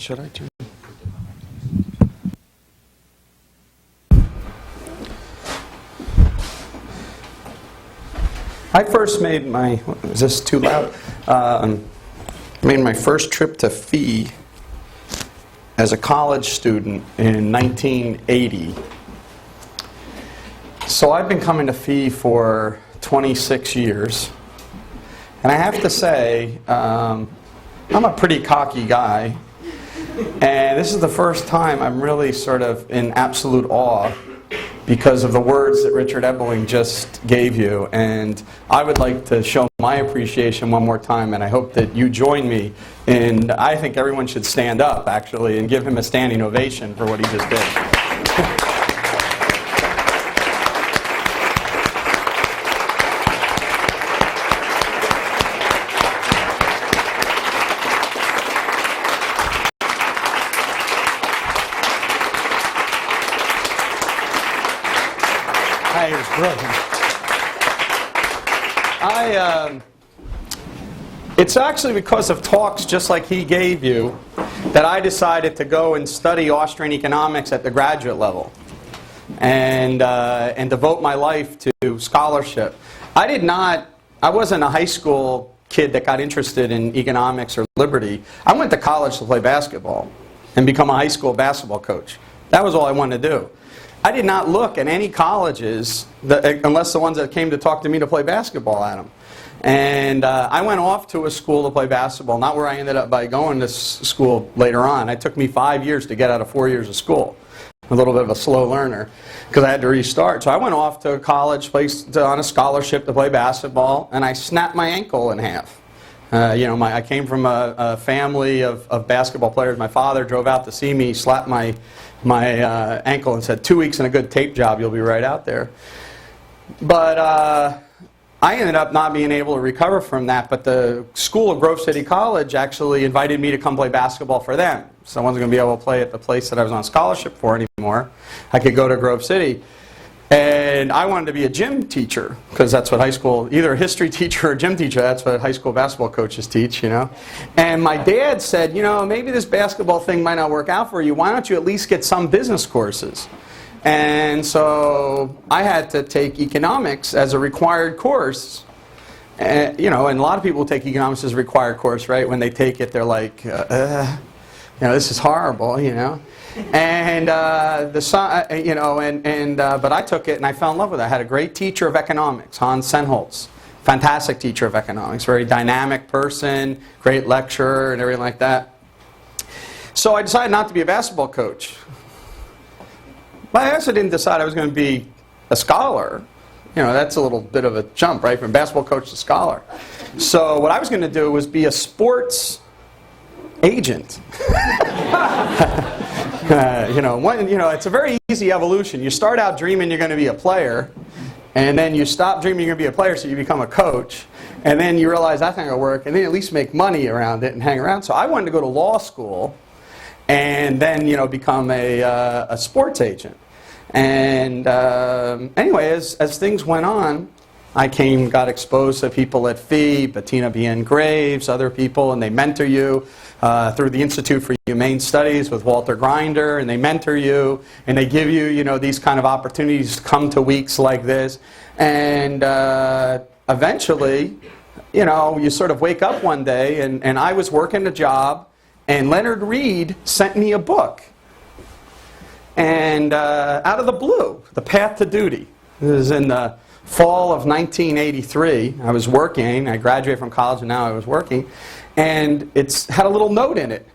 Should I turn? I first made my, is this too loud? Made my first trip to Fee as a college student in 1980. So I've been coming to Fee for 26 years. And I have to say, I'm a pretty cocky guy. And this is the first time I'm really sort of in absolute awe because of the words that Richard Ebeling just gave you. And I would like to show my appreciation one more time, and I hope that you join me. And I think everyone should stand up, actually, and give him a standing ovation for what he just did. It's actually because of talks just like he gave you that I decided to go and study Austrian economics at the graduate level and devote my life to scholarship. I wasn't a high school kid that got interested in economics or liberty. I went to college to play basketball and become a high school basketball coach. That was all I wanted to do. I did not look at any colleges unless the ones that came to talk to me to play basketball at them. And I went off to a school to play basketball, not where I ended up by going to school later on. It took me 5 years to get out of 4 years of school. A little bit of a slow learner because I had to restart. So I went off to college on a scholarship to play basketball, and I snapped my ankle in half. I came from a family of basketball players. My father drove out to see me, slapped my ankle and said, 2 weeks and a good tape job, you'll be right out there. But I ended up not being able to recover from that, but the school of Grove City College actually invited me to come play basketball for them. So I wasn't going to be able to play at the place that I was on scholarship for anymore. I could go to Grove City. And I wanted to be a gym teacher, because that's what high school, either a history teacher or a gym teacher, that's what high school basketball coaches teach, And my dad said, maybe this basketball thing might not work out for you. Why don't you at least get some business courses? And so I had to take economics as a required course. And a lot of people take economics as a required course, right? When they take it, they're like, this is horrible, And but I took it and I fell in love with it. I had a great teacher of economics, Hans Senholz. Fantastic teacher of economics, very dynamic person, great lecturer and everything like that. So I decided not to be a basketball coach. But I also didn't decide I was going to be a scholar. That's a little bit of a jump, right, from basketball coach to scholar. So what I was going to do was be a sports agent. It's a very easy evolution. You start out dreaming you're going to be a player, and then you stop dreaming you're going to be a player, so you become a coach, and then you realize that's not going to work, and then at least make money around it and hang around. So I wanted to go to law school, and then become a sports agent. And anyway, as things went on, I got exposed to people at Fee, Bettina B.N. Graves, other people, and they mentor you through the Institute for Humane Studies with Walter Grinder, and they mentor you, and they give you, these kind of opportunities to come to weeks like this. And eventually, you sort of wake up one day, and I was working a job, and Leonard Reed sent me a book. And out of the blue, The Path to Duty. This is in the fall of 1983. I was working. I graduated from college, and now I was working. And it's had a little note in it.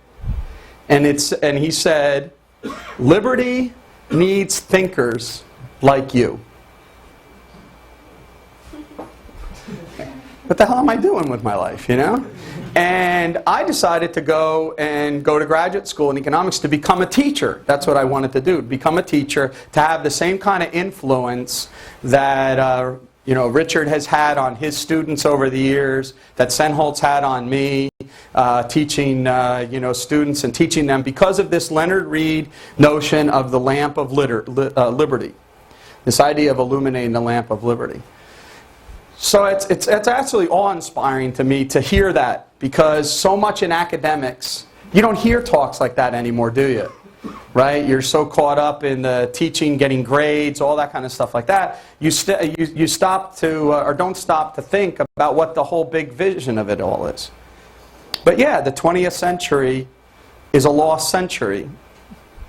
And he said, "Liberty needs thinkers like you." What the hell am I doing with my life, And I decided to go to graduate school in economics to become a teacher. That's what I wanted to do, become a teacher, to have the same kind of influence that Richard has had on his students over the years, that Senholz had on me, teaching students and teaching them because of this Leonard Reed notion of the lamp of liberty, this idea of illuminating the lamp of liberty. So it's actually awe-inspiring to me to hear that, because so much in academics You don't hear talks like that anymore, do you? Right? You're so caught up in the teaching, getting grades, all that kind of stuff like that. You stop to, or don't stop to think about what the whole big vision of it all is. But yeah, the 20th century is a lost century.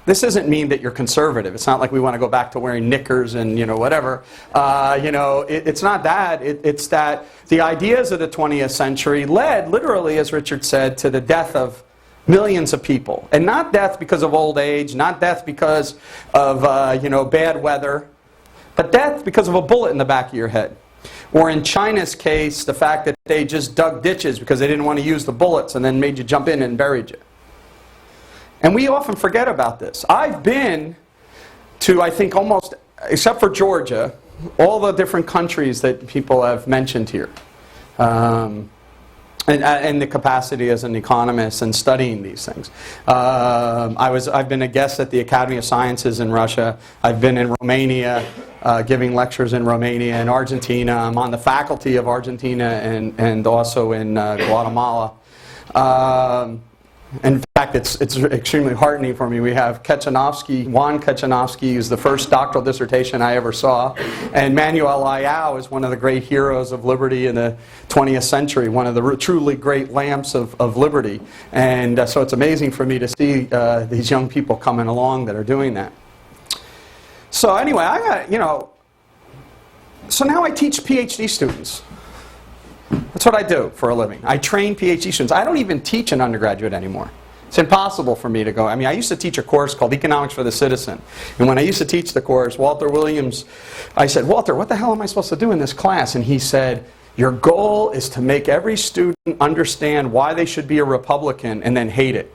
This doesn't mean that you're conservative. It's not like we want to go back to wearing knickers and whatever. It's not that. It's that the ideas of the 20th century led, literally, as Richard said, to the death of millions of people. And not death because of old age, not death because of bad weather, but death because of a bullet in the back of your head. Or in China's case, the fact that they just dug ditches because they didn't want to use the bullets and then made you jump in and buried you. And we often forget about this. I've been to, I think, almost, except for Georgia, all the different countries that people have mentioned here. And the capacity as an economist and studying these things. I've been a guest at the Academy of Sciences in Russia. I've been in Romania, giving lectures in Romania and Argentina. I'm on the faculty of Argentina and also in Guatemala. In fact, it's extremely heartening for me. We have Juan Kachanovsky, who's the first doctoral dissertation I ever saw. And Manuel Ayau is one of the great heroes of liberty in the 20th century, one of the truly great lamps of liberty. And so it's amazing for me to see these young people coming along that are doing that. So anyway, so now I teach PhD students. That's what I do for a living. I train PhD students. I don't even teach an undergraduate anymore. It's impossible for me to go. I mean, I used to teach a course called Economics for the Citizen. And when I used to teach the course, Walter Williams, I said, Walter, what the hell am I supposed to do in this class? And he said, your goal is to make every student understand why they should be a Republican and then hate it.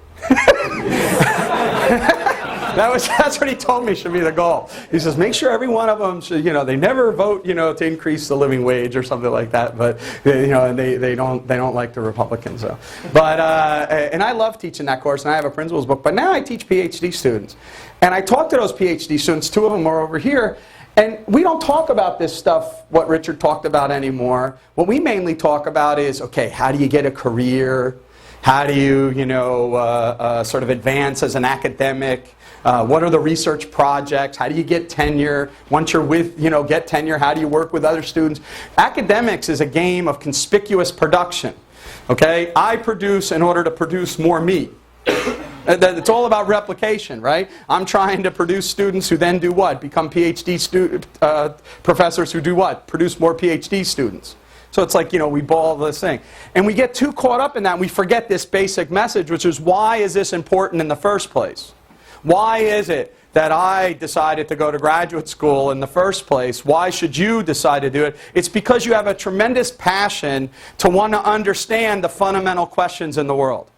That's what he told me should be the goal. He says, make sure every one of them should, they never vote, to increase the living wage or something like that, but and they don't like the Republicans. So, but and I love teaching that course, and I have a principles book. But now I teach PhD students, and I talk to those PhD students. Two of them are over here, and we don't talk about this stuff, what Richard talked about anymore. What we mainly talk about is, okay, how do you get a career? How do you, sort of advance as an academic? What are the research projects? How do you get tenure? Once you're get tenure, how do you work with other students? Academics is a game of conspicuous production. Okay? I produce in order to produce more me. It's all about replication, right? I'm trying to produce students who then do what? Become PhD professors who do what? Produce more PhD students. So it's like, we ball this thing. And we get too caught up in that and we forget this basic message, which is, why is this important in the first place? Why is it that I decided to go to graduate school in the first place? Why should you decide to do it? It's because you have a tremendous passion to want to understand the fundamental questions in the world.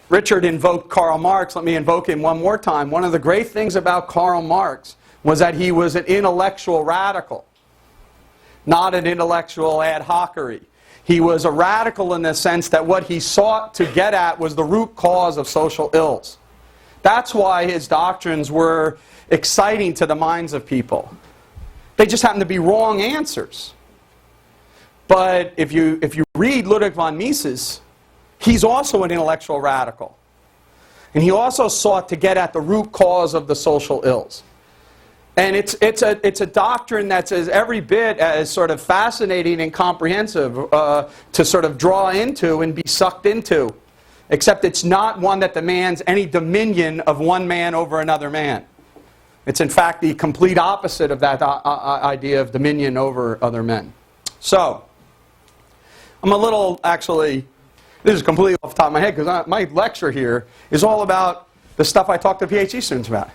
Richard invoked Karl Marx. Let me invoke him one more time. One of the great things about Karl Marx was that he was an intellectual radical, not an intellectual ad hocery. He was a radical in the sense that what he sought to get at was the root cause of social ills. That's why his doctrines were exciting to the minds of people. They just happen to be wrong answers. But if you read Ludwig von Mises, he's also an intellectual radical. And he also sought to get at the root cause of the social ills. And it's a doctrine that's every bit as sort of fascinating and comprehensive to sort of draw into and be sucked into. Except it's not one that demands any dominion of one man over another man. It's in fact the complete opposite of that idea of dominion over other men. So, I'm a little, actually, this is completely off the top of my head because my lecture here is all about the stuff I talk to PhD students about.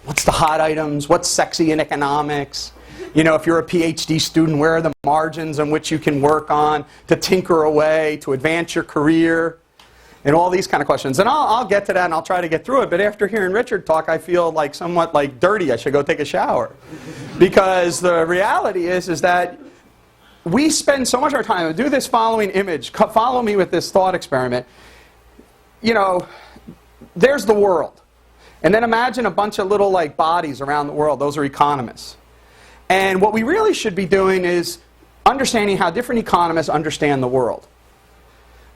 What's the hot items? What's sexy in economics? If you're a PhD student, where are the margins on which you can work on to tinker away, to advance your career? And all these kind of questions. And I'll get to that and I'll try to get through it. But after hearing Richard talk, I feel like somewhat like dirty. I should go take a shower. Because the reality is that we spend so much of our time, do this following image, follow me with this thought experiment. There's the world. And then imagine a bunch of little bodies around the world. Those are economists. And what we really should be doing is understanding how different economists understand the world.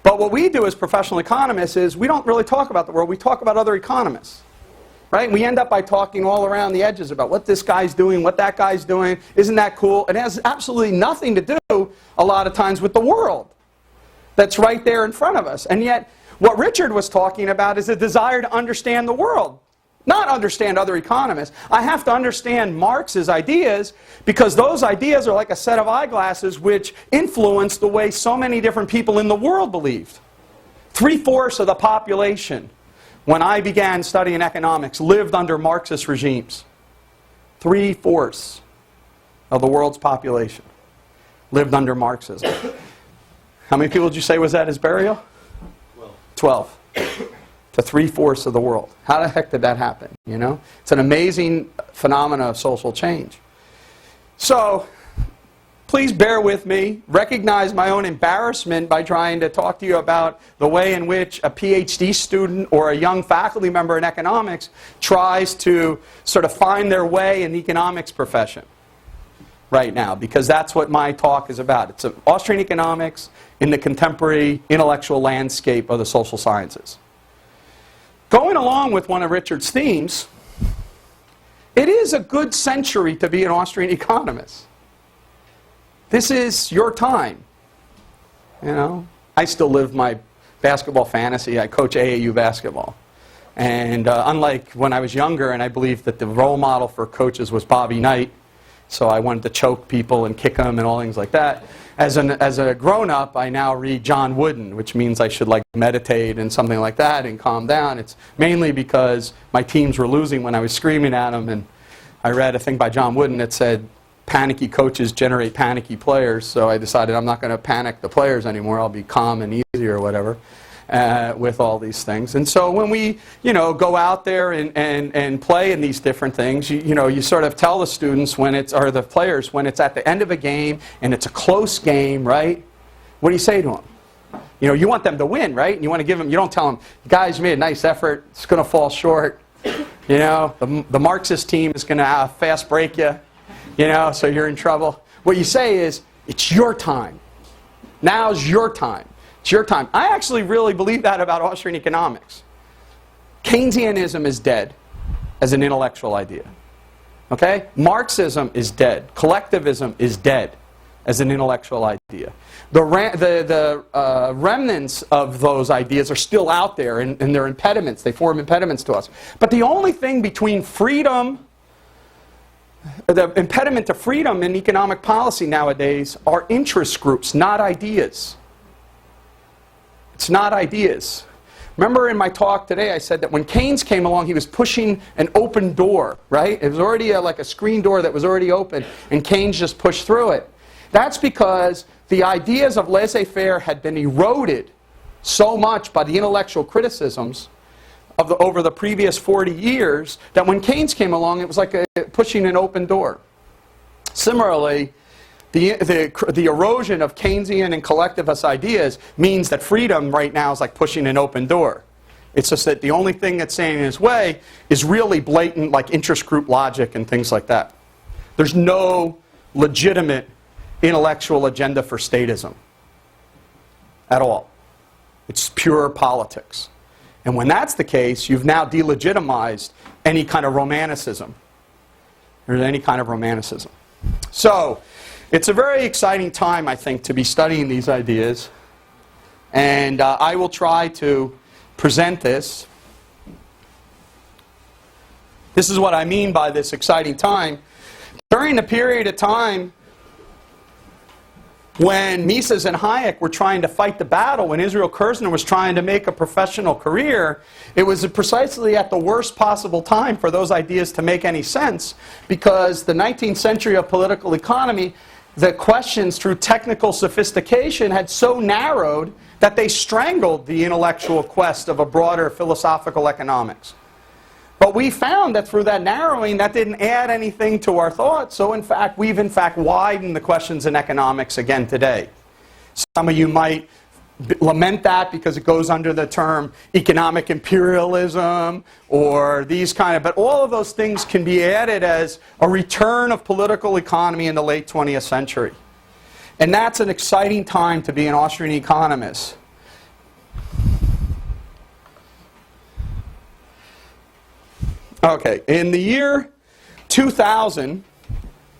But what we do as professional economists is we don't really talk about the world, we talk about other economists. Right? We end up by talking all around the edges about what this guy's doing, what that guy's doing. Isn't that cool? It has absolutely nothing to do, a lot of times, with the world that's right there in front of us. And yet, what Richard was talking about is a desire to understand the world, not understand other economists. I have to understand Marx's ideas because those ideas are like a set of eyeglasses which influence the way so many different people in the world believed. 3/4 of the population, when I began studying economics, lived under Marxist regimes. 3/4 of the world's population lived under Marxism. How many people did you say was at his burial? 12. To 3/4 of the world. How the heck did that happen? You know, it's an amazing phenomena of social change. So, please bear with me. Recognize my own embarrassment by trying to talk to you about the way in which a PhD student or a young faculty member in economics tries to sort of find their way in the economics profession right now, because that's what my talk is about. It's Austrian economics in the contemporary intellectual landscape of the social sciences. Going along with one of Richard's themes, it is a good century to be an Austrian economist. This is your time. You know, I still live my basketball fantasy. I coach AAU basketball. And unlike when I was younger, and I believed that the role model for coaches was Bobby Knight, so I wanted to choke people and kick them and all things like that. As a grown-up, I now read John Wooden, which means I should like meditate and something like that and calm down. It's mainly because my teams were losing when I was screaming at them, and I read a thing by John Wooden that said, panicky coaches generate panicky players, so I decided I'm not going to panic the players anymore. I'll be calm and easy or whatever with all these things. And so when we, you know, go out there and play in these different things, you sort of tell the students when it's, or the players, when it's at the end of a game and it's a close game, right? What do you say to them? You know, you want them to win, right? And you want to give them, you don't tell them, guys, you made a nice effort, it's going to fall short. You know, the Marxist team is going to fast break you. You know, so you're in trouble. What you say is, it's your time. Now's your time. It's your time. I actually really believe that about Austrian economics. Keynesianism is dead as an intellectual idea. Okay? Marxism is dead. Collectivism is dead as an intellectual idea. The remnants of those ideas are still out there, and they're impediments. They form impediments to us. But the only thing between freedom, the impediment to freedom in economic policy nowadays are interest groups, not ideas. It's not ideas. Remember in my talk today I said that when Keynes came along he was pushing an open door, right? It was already like a screen door that was already open, and Keynes just pushed through it. That's because the ideas of laissez-faire had been eroded so much by the intellectual criticisms of over the previous 40 years that when Keynes came along, it was like pushing an open door. Similarly, the erosion of Keynesian and collectivist ideas means that freedom right now is like pushing an open door. It's just that the only thing that's standing in its way is really blatant, like interest group logic and things like that. There's no legitimate intellectual agenda for statism at all. It's pure politics. And when that's the case, you've now delegitimized any kind of romanticism. There's any kind of romanticism. So, it's a very exciting time, I think, to be studying these ideas. And I will try to present this. This is what I mean by this exciting time. During the period of time when Mises and Hayek were trying to fight the battle, when Israel Kirzner was trying to make a professional career, it was precisely at the worst possible time for those ideas to make any sense, because the 19th century of political economy, the questions through technical sophistication had so narrowed that they strangled the intellectual quest of a broader philosophical economics. But we found that through that narrowing, that didn't add anything to our thought. So in fact, we've in fact widened the questions in economics again today. Some of you might lament that because it goes under the term economic imperialism or these kind of, but all of those things can be added as a return of political economy in the late 20th century. And that's an exciting time to be an Austrian economist, Okay, in the year 2000,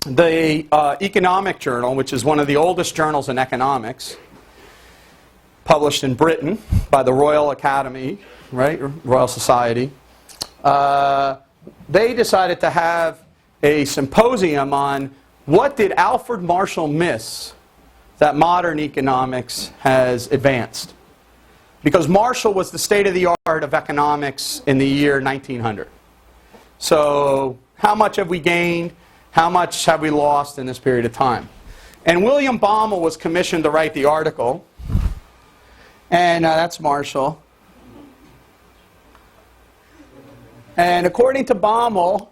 the Economic Journal, which is one of the oldest journals in economics, published in Britain by the Royal Academy, right, Royal Society, they decided to have a symposium on what did Alfred Marshall miss that modern economics has advanced. Because Marshall was the state-of-the-art of economics in the year 1900. So how much have we gained? How much have we lost in this period of time? And William Baumol was commissioned to write the article. And that's Marshall. And according to Baumol,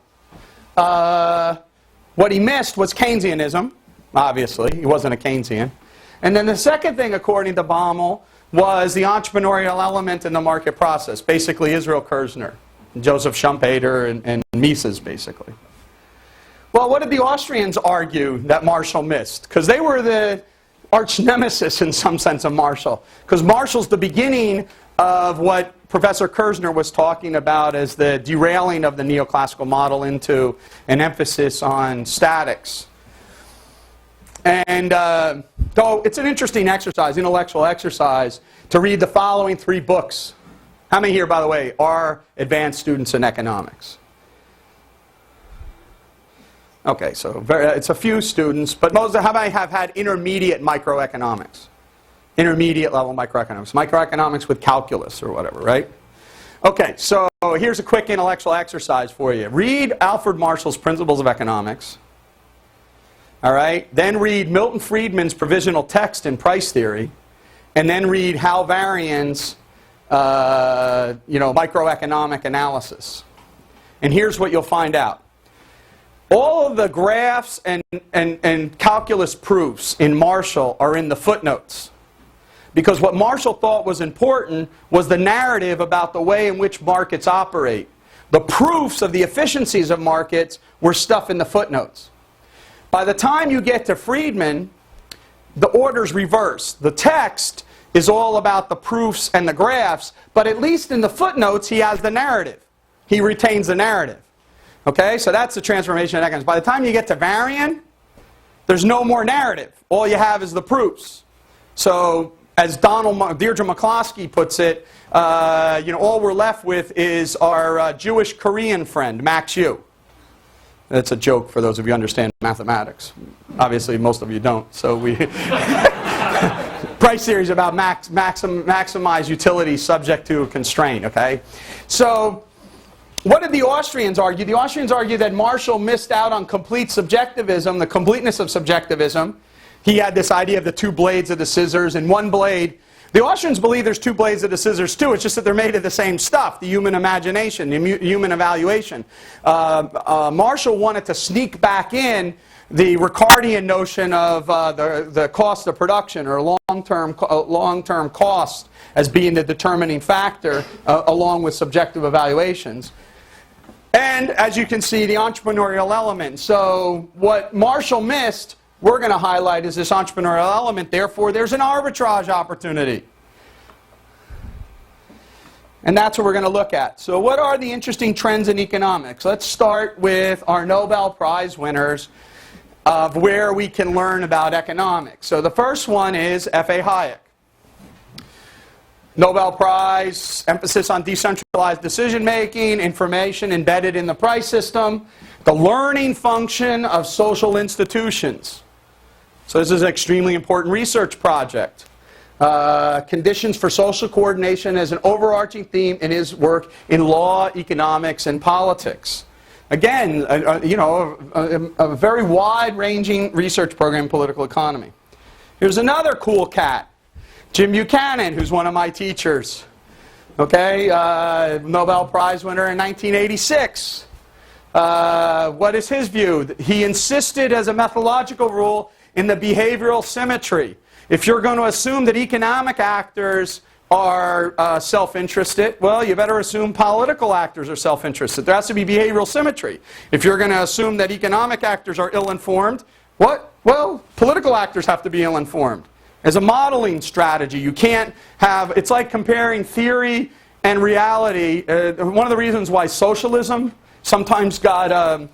what he missed was Keynesianism, obviously. He wasn't a Keynesian. And then the second thing, according to Baumol, was the entrepreneurial element in the market process. Basically, Israel Kirzner, Joseph Schumpeter, and Mises, basically. Well, what did the Austrians argue that Marshall missed? Because they were the arch nemesis, in some sense, of Marshall. Because Marshall's the beginning of what Professor Kirzner was talking about as the derailing of the neoclassical model into an emphasis on statics. And so it's an interesting exercise, intellectual exercise, to read the following 3 books. How many here, by the way, are advanced students in economics? Okay, so it's a few students, but most of how many have had intermediate microeconomics? Intermediate level microeconomics. Microeconomics with calculus or whatever, right? Okay, so here's a quick intellectual exercise for you. Read Alfred Marshall's Principles of Economics. All right, then read Milton Friedman's provisional text in price theory, and then read Hal Varian's microeconomic analysis. And here's what you'll find out. All of the graphs and calculus proofs in Marshall are in the footnotes. Because what Marshall thought was important was the narrative about the way in which markets operate. The proofs of the efficiencies of markets were stuff in the footnotes. By the time you get to Friedman, the order's reversed. The text is all about the proofs and the graphs, but at least in the footnotes he has the narrative. He retains the narrative. Okay, so that's the transformation of economics. By the time you get to Varian, there's no more narrative. All you have is the proofs. So, as Deirdre McCloskey puts it, all we're left with is our Jewish Korean friend, Max Yu. That's a joke for those of you who understand mathematics. Obviously, most of you don't. So we price theory is about maximize utility subject to a constraint. Okay, so. What did the Austrians argue? The Austrians argued that Marshall missed out on complete subjectivism, the completeness of subjectivism. He had this idea of the 2 blades of the scissors and 1 blade. The Austrians believe there's 2 blades of the scissors too. It's just that they're made of the same stuff, the human imagination, the human evaluation. Marshall wanted to sneak back in the Ricardian notion of the cost of production or long-term cost as being the determining factor along with subjective evaluations. And, as you can see, the entrepreneurial element. So what Marshall missed, we're going to highlight is this entrepreneurial element. Therefore, there's an arbitrage opportunity. And that's what we're going to look at. So what are the interesting trends in economics? Let's start with our Nobel Prize winners of where we can learn about economics. So the first one is F.A. Hayek. Nobel Prize, emphasis on decentralized decision-making, information embedded in the price system, the learning function of social institutions. So this is an extremely important research project. Conditions for social coordination as an overarching theme in his work in law, economics, and politics. Again, a very wide-ranging research program in political economy. Here's another cool cat. Jim Buchanan, who's one of my teachers, okay, Nobel Prize winner in 1986. What is his view? He insisted as a methodological rule in the behavioral symmetry. If you're going to assume that economic actors are self-interested, well, you better assume political actors are self-interested. There has to be behavioral symmetry. If you're going to assume that economic actors are ill-informed, what? Well, political actors have to be ill-informed. As a modeling strategy, you can't have, it's like comparing theory and reality. One of the reasons why socialism sometimes got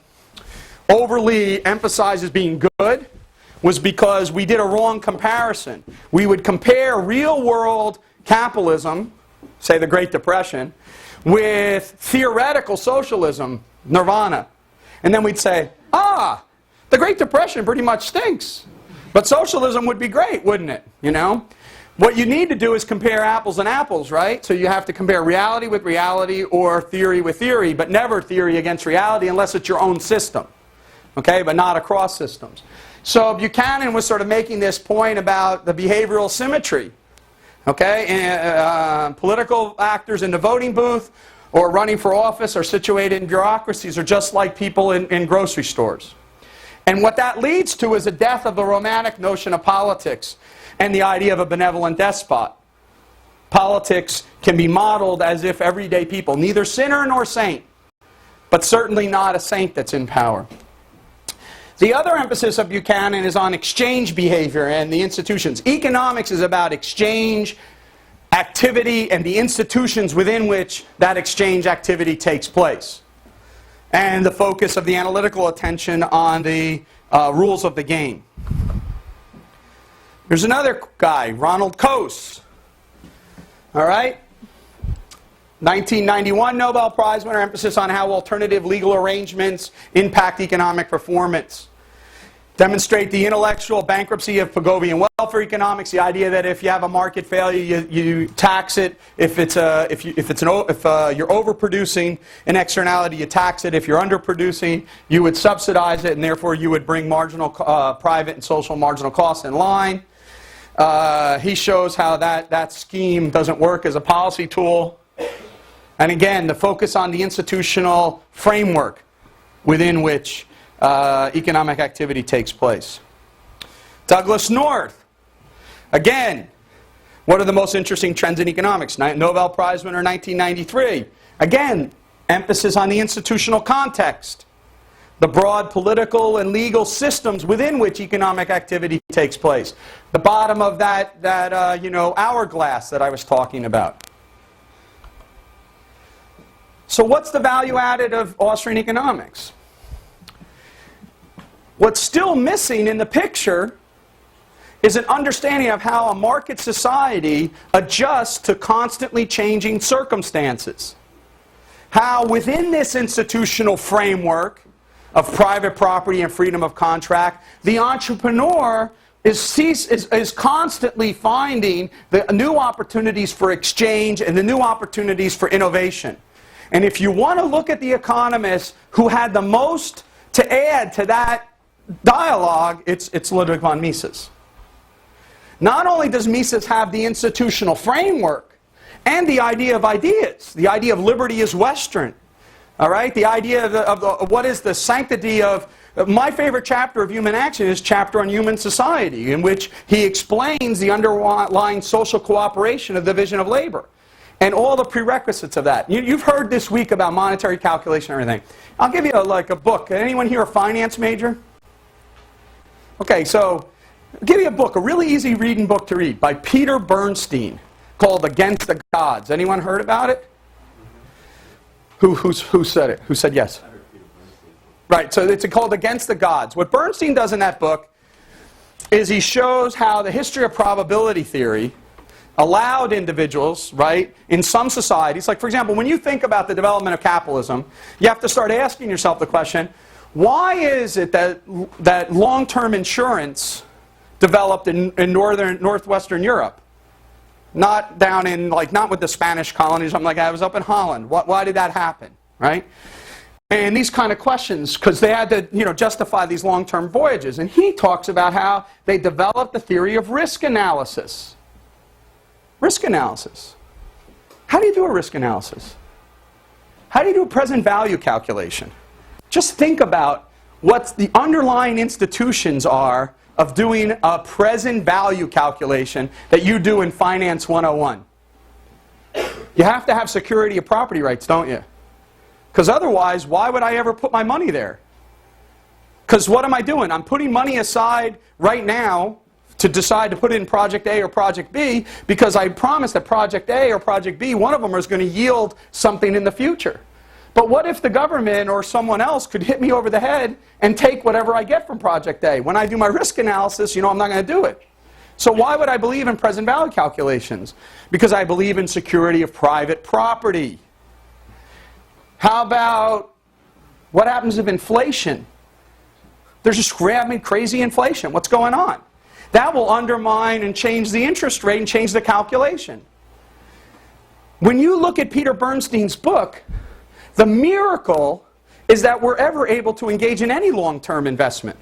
overly emphasized as being good was because we did a wrong comparison. We would compare real-world capitalism, say the Great Depression, with theoretical socialism, nirvana. And then we'd say, the Great Depression pretty much stinks. But socialism would be great, wouldn't it? You know? What you need to do is compare apples and apples, right? So you have to compare reality with reality or theory with theory, but never theory against reality unless it's your own system. Okay? But not across systems. So Buchanan was sort of making this point about the behavioral symmetry. Okay? And, political actors in the voting booth or running for office are situated in bureaucracies are just like people in grocery stores. And what that leads to is a death of the romantic notion of politics and the idea of a benevolent despot. Politics can be modeled as if everyday people, neither sinner nor saint, but certainly not a saint that's in power. The other emphasis of Buchanan is on exchange behavior and the institutions. Economics is about exchange activity and the institutions within which that exchange activity takes place. And the focus of the analytical attention on the rules of the game. There's another guy, Ronald Coase. All right? 1991 Nobel Prize winner, emphasis on how alternative legal arrangements impact economic performance. Demonstrate the intellectual bankruptcy of Pigovian welfare economics, the idea that if you have a market failure, you tax it. If you're overproducing an externality, you tax it. If you're underproducing, you would subsidize it, and therefore you would bring marginal private and social marginal costs in line. He shows how that scheme doesn't work as a policy tool. And again, the focus on the institutional framework within which economic activity takes place. Douglas North. Again, what are the most interesting trends in economics? Nobel Prize winner 1993. Again, emphasis on the institutional context. The broad political and legal systems within which economic activity takes place. The bottom of that hourglass that I was talking about. So what's the value added of Austrian economics? What's still missing in the picture is an understanding of how a market society adjusts to constantly changing circumstances. How within this institutional framework of private property and freedom of contract, the entrepreneur is constantly finding the new opportunities for exchange and the new opportunities for innovation. And if you want to look at the economists who had the most to add to that dialogue, it's Ludwig von Mises. Not only does Mises have the institutional framework and the idea of ideas, the idea of liberty is Western, all right? The idea of what is the sanctity of... My favorite chapter of Human Action is chapter on human society, in which he explains the underlying social cooperation of the division of labor and all the prerequisites of that. You've heard this week about monetary calculation and everything. I'll give you a book. Anyone here a finance major? Okay, so I'll give you a book, a really easy reading book to read by Peter Bernstein called Against the Gods. Anyone heard about it? Who said it? Who said yes? Right, so it's called Against the Gods. What Bernstein does in that book is he shows how the history of probability theory allowed individuals, right, in some societies, like for example, when you think about the development of capitalism, you have to start asking yourself the question, why is it that long-term insurance developed in northwestern Europe? Not down in, not with the Spanish colonies, I was up in Holland. Why did that happen, right? And these kind of questions, because they had to, justify these long-term voyages. And he talks about how they developed the theory of risk analysis. Risk analysis. How do you do a risk analysis? How do you do a present value calculation? Just think about what the underlying institutions are of doing a present value calculation that you do in Finance 101. You have to have security of property rights, don't you? Because otherwise, why would I ever put my money there? Because what am I doing? I'm putting money aside right now to decide to put it in Project A or Project B because I promised that Project A or Project B, one of them is going to yield something in the future. But what if the government or someone else could hit me over the head and take whatever I get from Project A? When I do my risk analysis, I'm not going to do it. So why would I believe in present value calculations? Because I believe in security of private property. How about what happens if inflation? There's just crazy inflation. What's going on? That will undermine and change the interest rate and change the calculation. When you look at Peter Bernstein's book, the miracle is that we're ever able to engage in any long-term investment.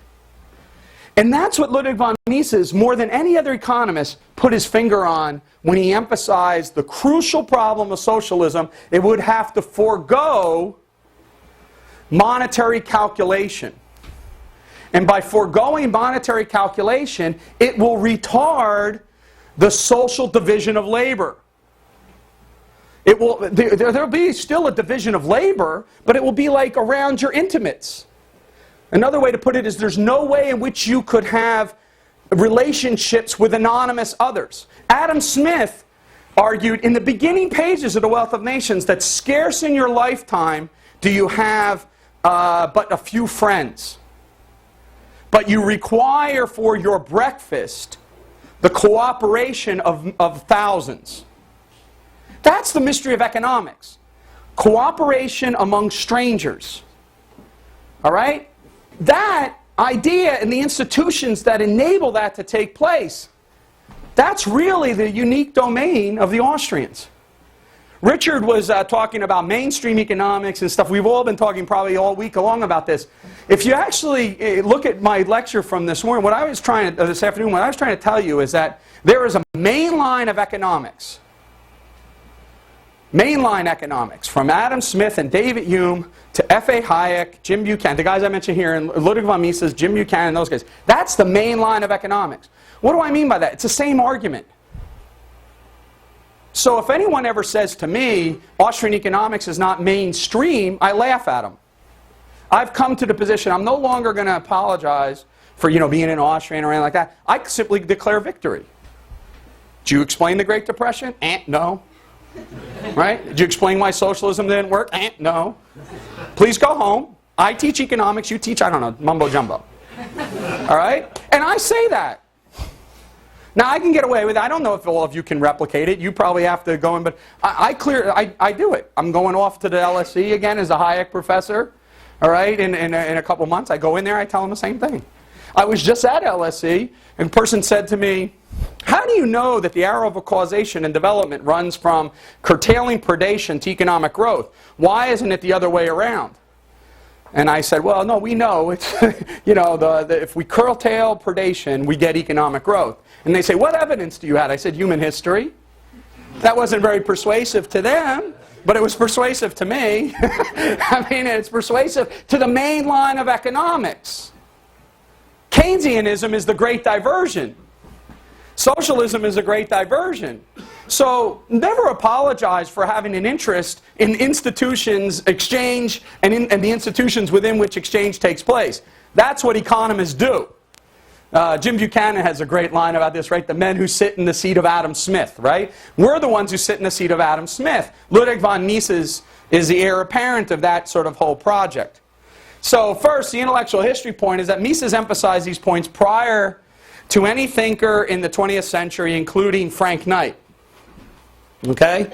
And that's what Ludwig von Mises, more than any other economist, put his finger on when he emphasized the crucial problem of socialism. It would have to forego monetary calculation. And by foregoing monetary calculation, it will retard the social division of labor. There'll be still a division of labor, but it will be like around your intimates. Another way to put it is there's no way in which you could have relationships with anonymous others. Adam Smith argued in the beginning pages of The Wealth of Nations that scarce in your lifetime do you have but a few friends. But you require for your breakfast the cooperation of thousands. That's the mystery of economics. Cooperation among strangers. All right? That idea and the institutions that enable that to take place, that's really the unique domain of the Austrians. Richard was talking about mainstream economics and stuff. We've all been talking probably all week long about this. If you actually look at my lecture from this morning, this afternoon, what I was trying to tell you is that there is a main line of economics. Mainline economics, from Adam Smith and David Hume to F.A. Hayek, Jim Buchanan, the guys I mentioned here, and Ludwig von Mises, Jim Buchanan, those guys. That's the main line of economics. What do I mean by that? It's the same argument. So if anyone ever says to me, Austrian economics is not mainstream, I laugh at them. I've come to the position, I'm no longer going to apologize for being an Austrian or anything like that. I simply declare victory. Do you explain the Great Depression? No. Right? Did you explain why socialism didn't work? No. Please go home. I teach economics, you teach, I don't know, mumbo jumbo. All right? And I say that. Now I can get away with it. I don't know if all of you can replicate it. You probably have to go in, but I do it. I'm going off to the LSE again as a Hayek professor. All right? In a couple months, I go in there, I tell them the same thing. I was just at LSE, and a person said to me, how do you know that the arrow of causation and development runs from curtailing predation to economic growth? Why isn't it the other way around? And I said, well, no, we know. It's, if we curtail predation, we get economic growth. And they say, what evidence do you have? I said, human history. That wasn't very persuasive to them, but it was persuasive to me. I mean, it's persuasive to the main line of economics. Keynesianism is the great diversion. Socialism is a great diversion. So never apologize for having an interest in institutions, exchange, and the institutions within which exchange takes place. That's what economists do. Jim Buchanan has a great line about this, right? The men who sit in the seat of Adam Smith, right? We're the ones who sit in the seat of Adam Smith. Ludwig von Mises is the heir apparent of that sort of whole project. So first, the intellectual history point is that Mises emphasized these points prior to any thinker in the 20th century, including Frank Knight. Okay?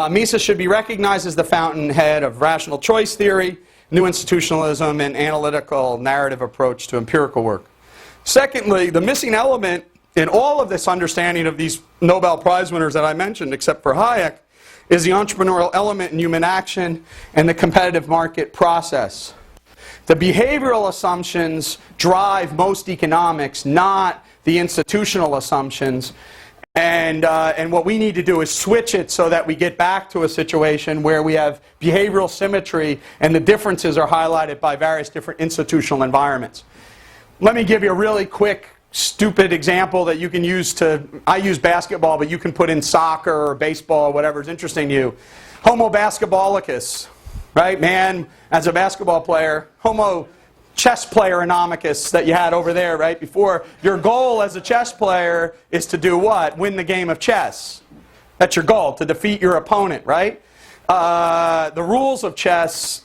Mises should be recognized as the fountainhead of rational choice theory, new institutionalism, and analytical narrative approach to empirical work. Secondly, the missing element in all of this understanding of these Nobel Prize winners that I mentioned, except for Hayek, is the entrepreneurial element in human action and the competitive market process. The behavioral assumptions drive most economics, not the institutional assumptions. And what we need to do is switch it so that we get back to a situation where we have behavioral symmetry and the differences are highlighted by various different institutional environments. Let me give you a really quick, stupid example that you can use I use basketball, but you can put in soccer or baseball, whatever is interesting to you. Homo basketballicus, right? Man, as a basketball player, homo chess player anomicus that you had over there, right, before. Your goal as a chess player is to do what? Win the game of chess. That's your goal, to defeat your opponent, right? the rules of chess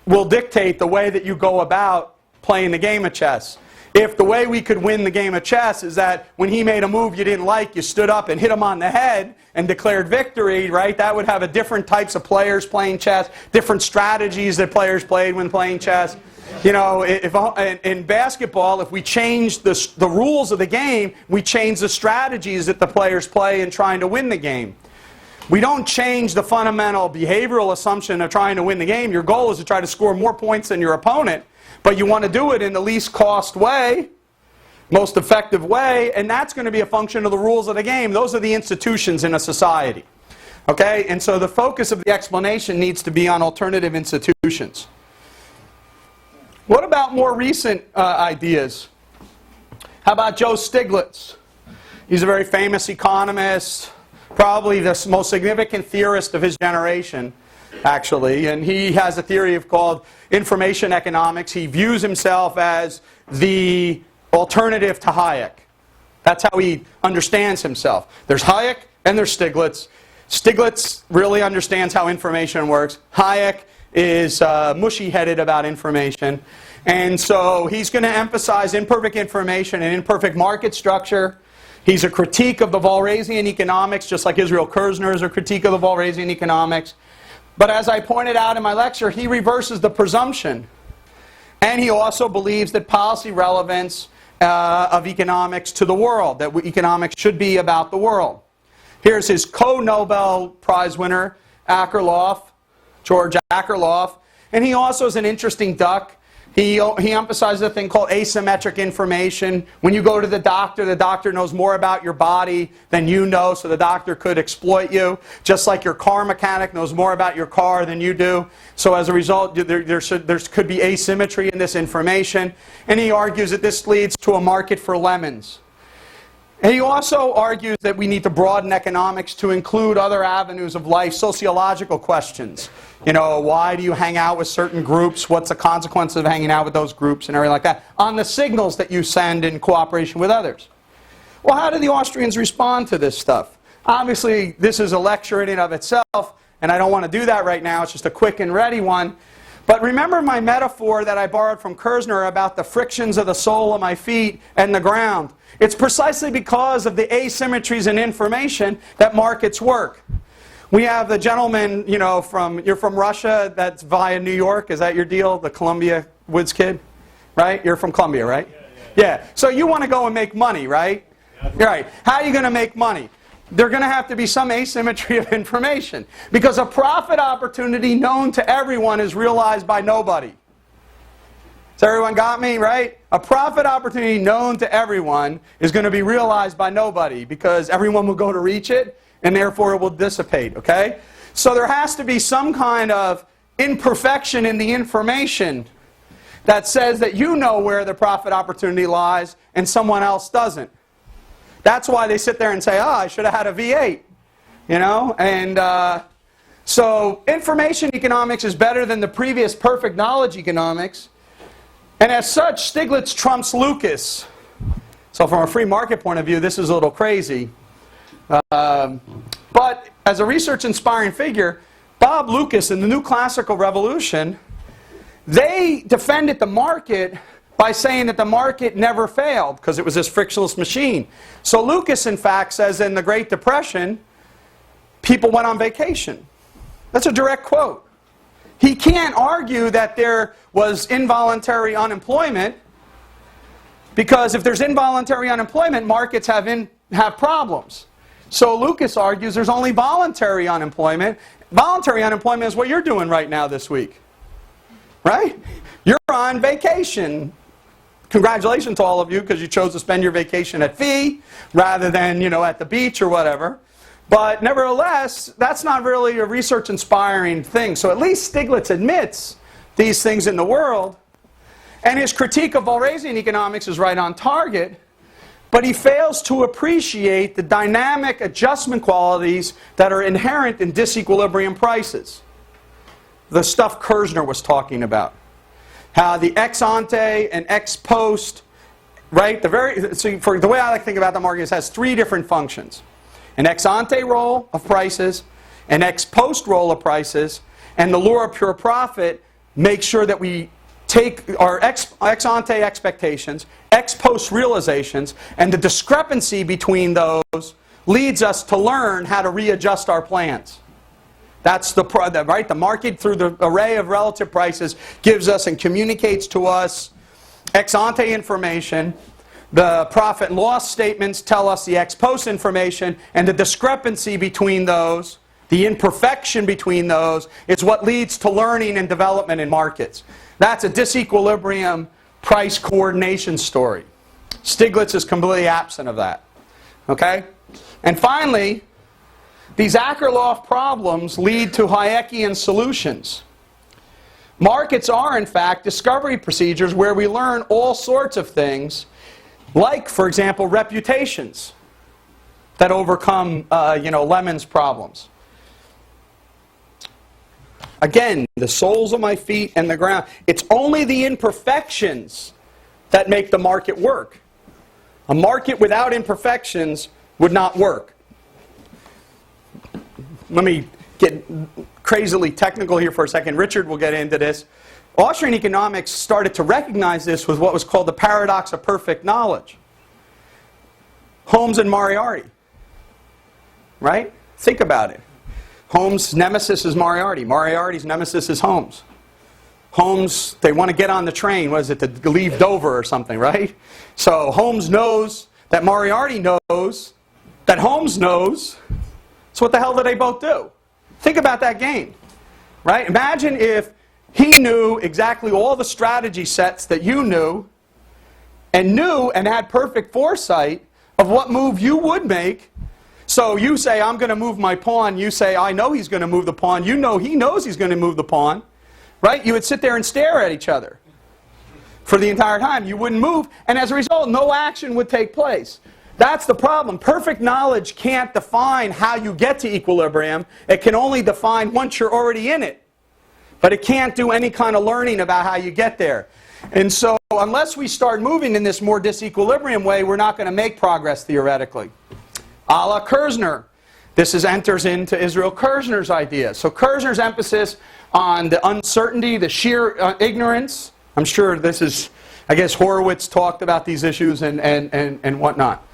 will dictate the way that you go about playing the game of chess. If the way we could win the game of chess is that when he made a move you didn't like, you stood up and hit him on the head and declared victory, right? That would have a different types of players playing chess, different strategies that players played when playing chess. You know, in basketball, if we change the rules of the game, we change the strategies that the players play in trying to win the game. We don't change the fundamental behavioral assumption of trying to win the game. Your goal is to try to score more points than your opponent. But you want to do it in the least cost way, most effective way, and that's going to be a function of the rules of the game. Those are the institutions in a society. Okay? And so the focus of the explanation needs to be on alternative institutions. What about more recent ideas? How about Joe Stiglitz? He's a very famous economist, probably the most significant theorist of his generation, actually, and he has a theory called information economics. He views himself as the alternative to Hayek. That's how he understands himself. There's Hayek and there's Stiglitz. Stiglitz really understands how information works. Hayek is mushy-headed about information. And so he's going to emphasize imperfect information and imperfect market structure. He's a critique of the Walrasian economics, just like Israel Kirzner is a critique of the Walrasian economics. But as I pointed out in my lecture, he reverses the presumption. And he also believes that policy relevance of economics to the world, that economics should be about the world. Here's his co-Nobel Prize winner, George Akerlof. And he also is an interesting duck. He emphasizes a thing called asymmetric information. When you go to the doctor knows more about your body than you know, so the doctor could exploit you. Just like your car mechanic knows more about your car than you do. So as a result, there could be asymmetry in this information. And he argues that this leads to a market for lemons. And he also argues that we need to broaden economics to include other avenues of life, sociological questions. You know, why do you hang out with certain groups? What's the consequence of hanging out with those groups and everything like that? On the signals that you send in cooperation with others. Well, how do the Austrians respond to this stuff? Obviously, this is a lecture in and of itself, and I don't want to do that right now. It's just a quick and ready one. But remember my metaphor that I borrowed from Kirzner about the frictions of the sole of my feet and the ground. It's precisely because of the asymmetries in information that markets work. We have the gentleman, you know, you're from Russia, that's via New York. Is that your deal? The Columbia Woods kid? Right? You're from Columbia, right? Yeah. So you want to go and make money, right? Right. How are you going to make money? There's going to have to be some asymmetry of information. Because a profit opportunity known to everyone is realized by nobody. So everyone got me, right? A profit opportunity known to everyone is going to be realized by nobody because everyone will go to reach it and therefore it will dissipate, okay? So there has to be some kind of imperfection in the information that says that you know where the profit opportunity lies and someone else doesn't. That's why they sit there and say, oh, I should have had a V8, you know? And so information economics is better than the previous perfect knowledge economics. And as such, Stiglitz trumps Lucas. So from a free market point of view, this is a little crazy. But as a research-inspiring figure, Bob Lucas and the New Classical Revolution, they defended the market by saying that the market never failed because it was this frictionless machine. So Lucas, in fact, says in the Great Depression, people went on vacation. That's a direct quote. He can't argue that there was involuntary unemployment because if there's involuntary unemployment, markets have problems. So Lucas argues there's only voluntary unemployment. Voluntary unemployment is what you're doing right now this week. Right? You're on vacation. Congratulations to all of you because you chose to spend your vacation at Fee rather than, you know, at the beach or whatever. But nevertheless, that's not really a research-inspiring thing. So at least Stiglitz admits these things in the world. And his critique of Walrasian economics is right on target. But he fails to appreciate the dynamic adjustment qualities that are inherent in disequilibrium prices. The stuff Kirzner was talking about. How the ex-ante and ex-post, right? For the way I like to think about the market, it has three different functions. An ex-ante role of prices, An ex post role of prices, and the law of pure profit makes sure that we take our ex ante expectations, ex post realizations, and the discrepancy between those leads us to learn how to readjust our plans. That's right. The market, through the array of relative prices, gives us and communicates to us ex ante information. The profit and loss statements tell us the ex post information, and the discrepancy between those, the imperfection between those, is what leads to learning and development in markets. That's a disequilibrium price coordination story. Stiglitz is completely absent of that. Okay? And finally, these Akerlof problems lead to Hayekian solutions. Markets are, in fact, discovery procedures where we learn all sorts of things, like, for example, reputations that overcome, Lemon's problems. Again, the soles of my feet and the ground. It's only the imperfections that make the market work. A market without imperfections would not work. Let me get crazily technical here for a second. Richard will get into this. Austrian economics started to recognize this with what was called the paradox of perfect knowledge. Holmes and Moriarty. Right? Think about it. Holmes' nemesis is Moriarty. Moriarty's nemesis is Holmes. Holmes, they want to get on the train. What is it, to leave Dover or something, right? So Holmes knows that Moriarty knows that Holmes knows. So what the hell do they both do? Think about that game, right? Imagine if he knew exactly all the strategy sets that you knew and had perfect foresight of what move you would make. So you say, I'm going to move my pawn. You say, I know he's going to move the pawn. You know he knows he's going to move the pawn. Right? You would sit there and stare at each other for the entire time. You wouldn't move. And as a result, no action would take place. That's the problem. Perfect knowledge can't define how you get to equilibrium. It can only define once you're already in it. But it can't do any kind of learning about how you get there. And so unless we start moving in this more disequilibrium way, we're not going to make progress theoretically. A la Kerzner. This enters into Israel Kerzner's idea. So Kerzner's emphasis on the uncertainty, the sheer ignorance. I'm sure this is, I guess Horowitz talked about these issues and whatnot.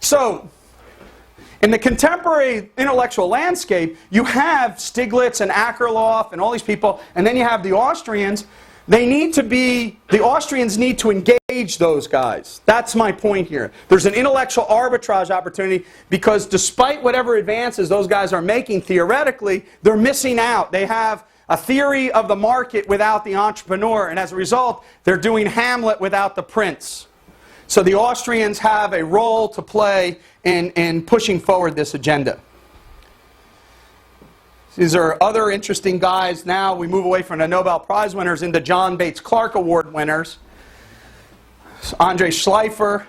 So, in the contemporary intellectual landscape, you have Stiglitz and Akerlof and all these people, and then you have the Austrians. The Austrians need to engage those guys. That's my point here. There's an intellectual arbitrage opportunity because despite whatever advances those guys are making theoretically, they're missing out. They have a theory of the market without the entrepreneur, and as a result, they're doing Hamlet without the prince. So the Austrians have a role to play in pushing forward this agenda. These are other interesting guys. Now we move away from the Nobel Prize winners into John Bates Clark Award winners. Andre Schleifer,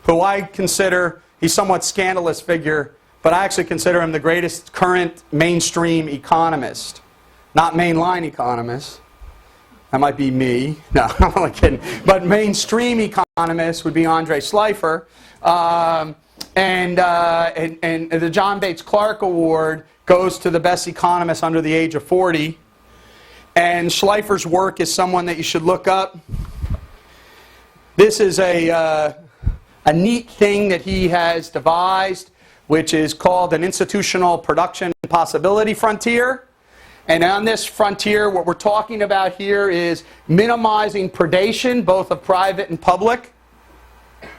who I consider, he's a somewhat scandalous figure, but I actually consider him the greatest current mainstream economist. Not mainline economist. That might be me. No, I'm only kidding. But mainstream economist would be Andre Schleifer. And the John Bates Clark Award goes to the best economist under the age of 40. And Schleifer's work is someone that you should look up. This is a neat thing that he has devised, which is called an institutional production possibility frontier. And on this frontier, what we're talking about here is minimizing predation, both of private and public.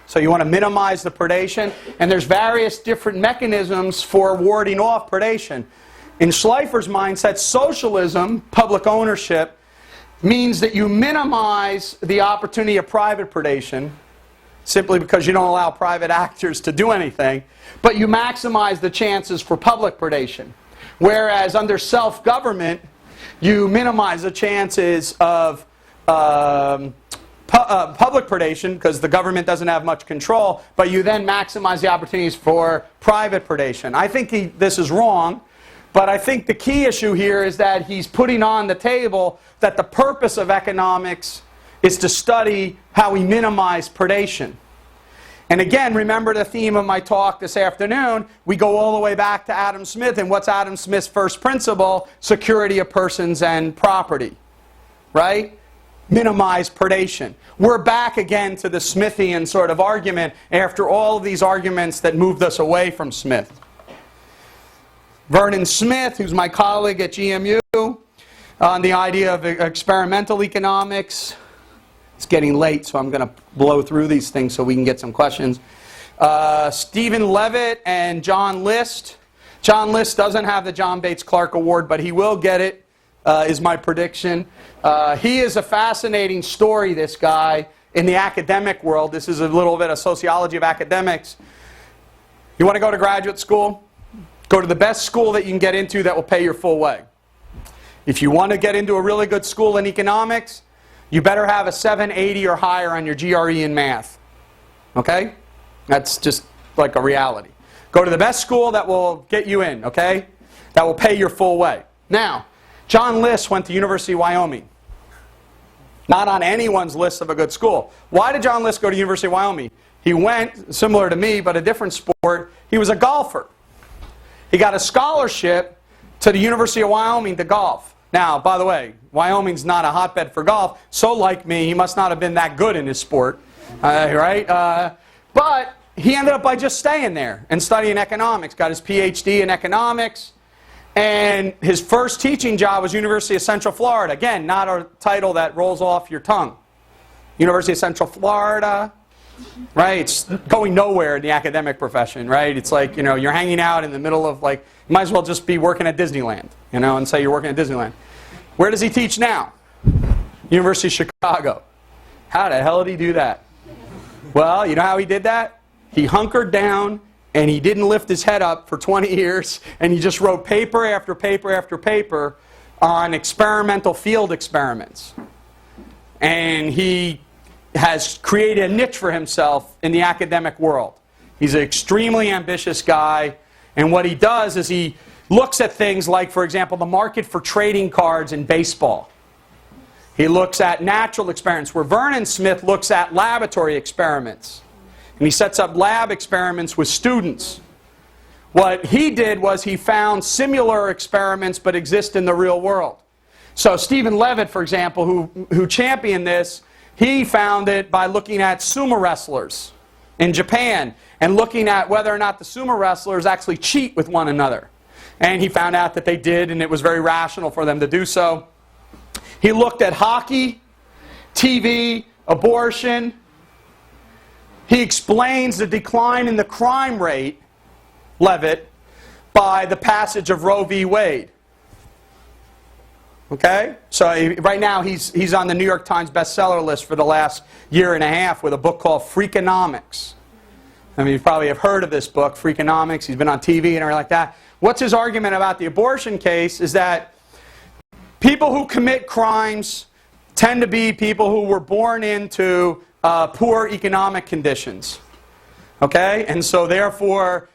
So you want to minimize the predation. And there's various different mechanisms for warding off predation. In Schleifer's mindset, socialism, public ownership, means that you minimize the opportunity of private predation, simply because you don't allow private actors to do anything, but you maximize the chances for public predation. Whereas under self-government, you minimize the chances of public predation because the government doesn't have much control, but you then maximize the opportunities for private predation. I think this is wrong, but I think the key issue here is that he's putting on the table that the purpose of economics is to study how we minimize predation. And again, remember the theme of my talk this afternoon. We go all the way back to Adam Smith. And what's Adam Smith's first principle? Security of persons and property. Right? Minimize predation. We're back again to the Smithian sort of argument after all of these arguments that moved us away from Smith. Vernon Smith, who's my colleague at GMU, on the idea of experimental economics. It's getting late, so I'm going to blow through these things so we can get some questions. Stephen Levitt and John List. John List doesn't have the John Bates Clark Award, but he will get it, is my prediction. He is a fascinating story, this guy, in the academic world. This is a little bit of sociology of academics. You want to go to graduate school? Go to the best school that you can get into that will pay your full way. If you want to get into a really good school in economics, you better have a 780 or higher on your GRE in math. Okay? That's just like a reality. Go to the best school that will get you in, okay? That will pay your full way. Now, John List went to University of Wyoming. Not on anyone's list of a good school. Why did John List go to University of Wyoming? He went, similar to me, but a different sport. He was a golfer. He got a scholarship to the University of Wyoming to golf. Now, by the way, Wyoming's not a hotbed for golf. So like me, he must not have been that good in his sport. Right? But he ended up by just staying there and studying economics. Got his PhD in economics. And his first teaching job was University of Central Florida. Again, not a title that rolls off your tongue. University of Central Florida. Right? It's going nowhere in the academic profession, right? It's like, you know, you're hanging out in the middle of, like, you might as well just be working at Disneyland, you know, and say you're working at Disneyland. Where does he teach now? University of Chicago. How the hell did he do that? Well, you know how he did that? He hunkered down and he didn't lift his head up for 20 years and he just wrote paper after paper after paper on experimental field experiments. And he has created a niche for himself in the academic world. He's an extremely ambitious guy, and what he does is he looks at things like, for example, the market for trading cards in baseball. He looks at natural experiments, where Vernon Smith looks at laboratory experiments. And he sets up lab experiments with students. What he did was he found similar experiments but exist in the real world. So Stephen Levitt, for example, who championed this, he found it by looking at sumo wrestlers in Japan and looking at whether or not the sumo wrestlers actually cheat with one another. And he found out that they did, and it was very rational for them to do so. He looked at hockey, TV, abortion. He explains the decline in the crime rate, Levitt, by the passage of Roe v. Wade. Okay? So right now he's on the New York Times bestseller list for the last year and a half with a book called Freakonomics. I mean, you probably have heard of this book, Freakonomics. He's been on TV and everything like that. What's his argument about the abortion case is that people who commit crimes tend to be people who were born into poor economic conditions. Okay? And so therefore,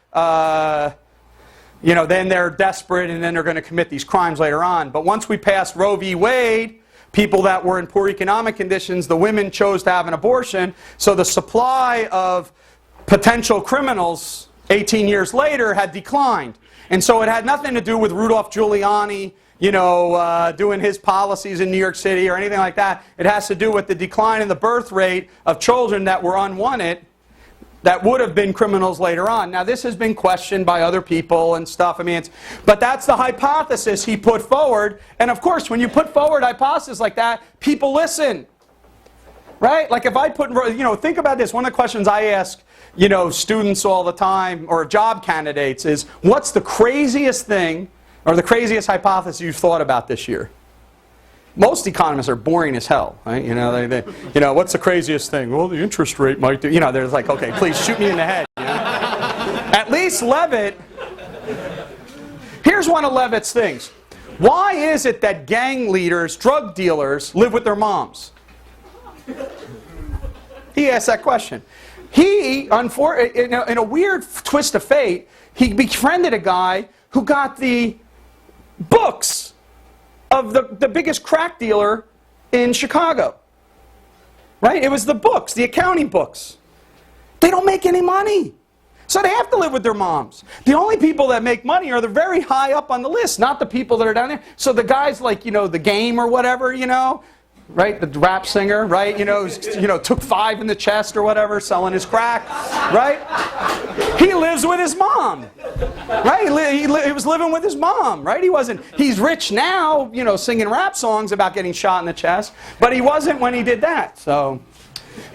you know, then they're desperate and then they're going to commit these crimes later on. But once we passed Roe v. Wade, people that were in poor economic conditions, the women chose to have an abortion. So the supply of potential criminals 18 years later had declined. And so it had nothing to do with Rudolph Giuliani, you know, doing his policies in New York City or anything like that. It has to do with the decline in the birth rate of children that were unwanted that would have been criminals later on. Now, this has been questioned by other people and stuff. I mean, but that's the hypothesis he put forward. And of course, when you put forward hypotheses like that, people listen. Right? Like if I put, you know, think about this. One of the questions I ask, you know, students all the time, or job candidates, is what's the craziest thing, or the craziest hypothesis you've thought about this year? Most economists are boring as hell, right? You know, you know, what's the craziest thing? Well, the interest rate might do. You know, they're like, okay, please shoot me in the head. You know? At least Levitt. Here's one of Levitt's things. Why is it that gang leaders, drug dealers, live with their moms? He asked that question. He, in a weird twist of fate, he befriended a guy who got the books of the biggest crack dealer in Chicago. Right? It was the books, the accounting books. They don't make any money. So they have to live with their moms. The only people that make money are the very high up on the list, not the people that are down there. So the guys like, The Game or whatever, right? The rap singer, right? Took 5 in the chest or whatever, selling his crack, right? He lives with his mom, right? He was living with his mom, right? He's rich now, singing rap songs about getting shot in the chest, but he wasn't when he did that, so.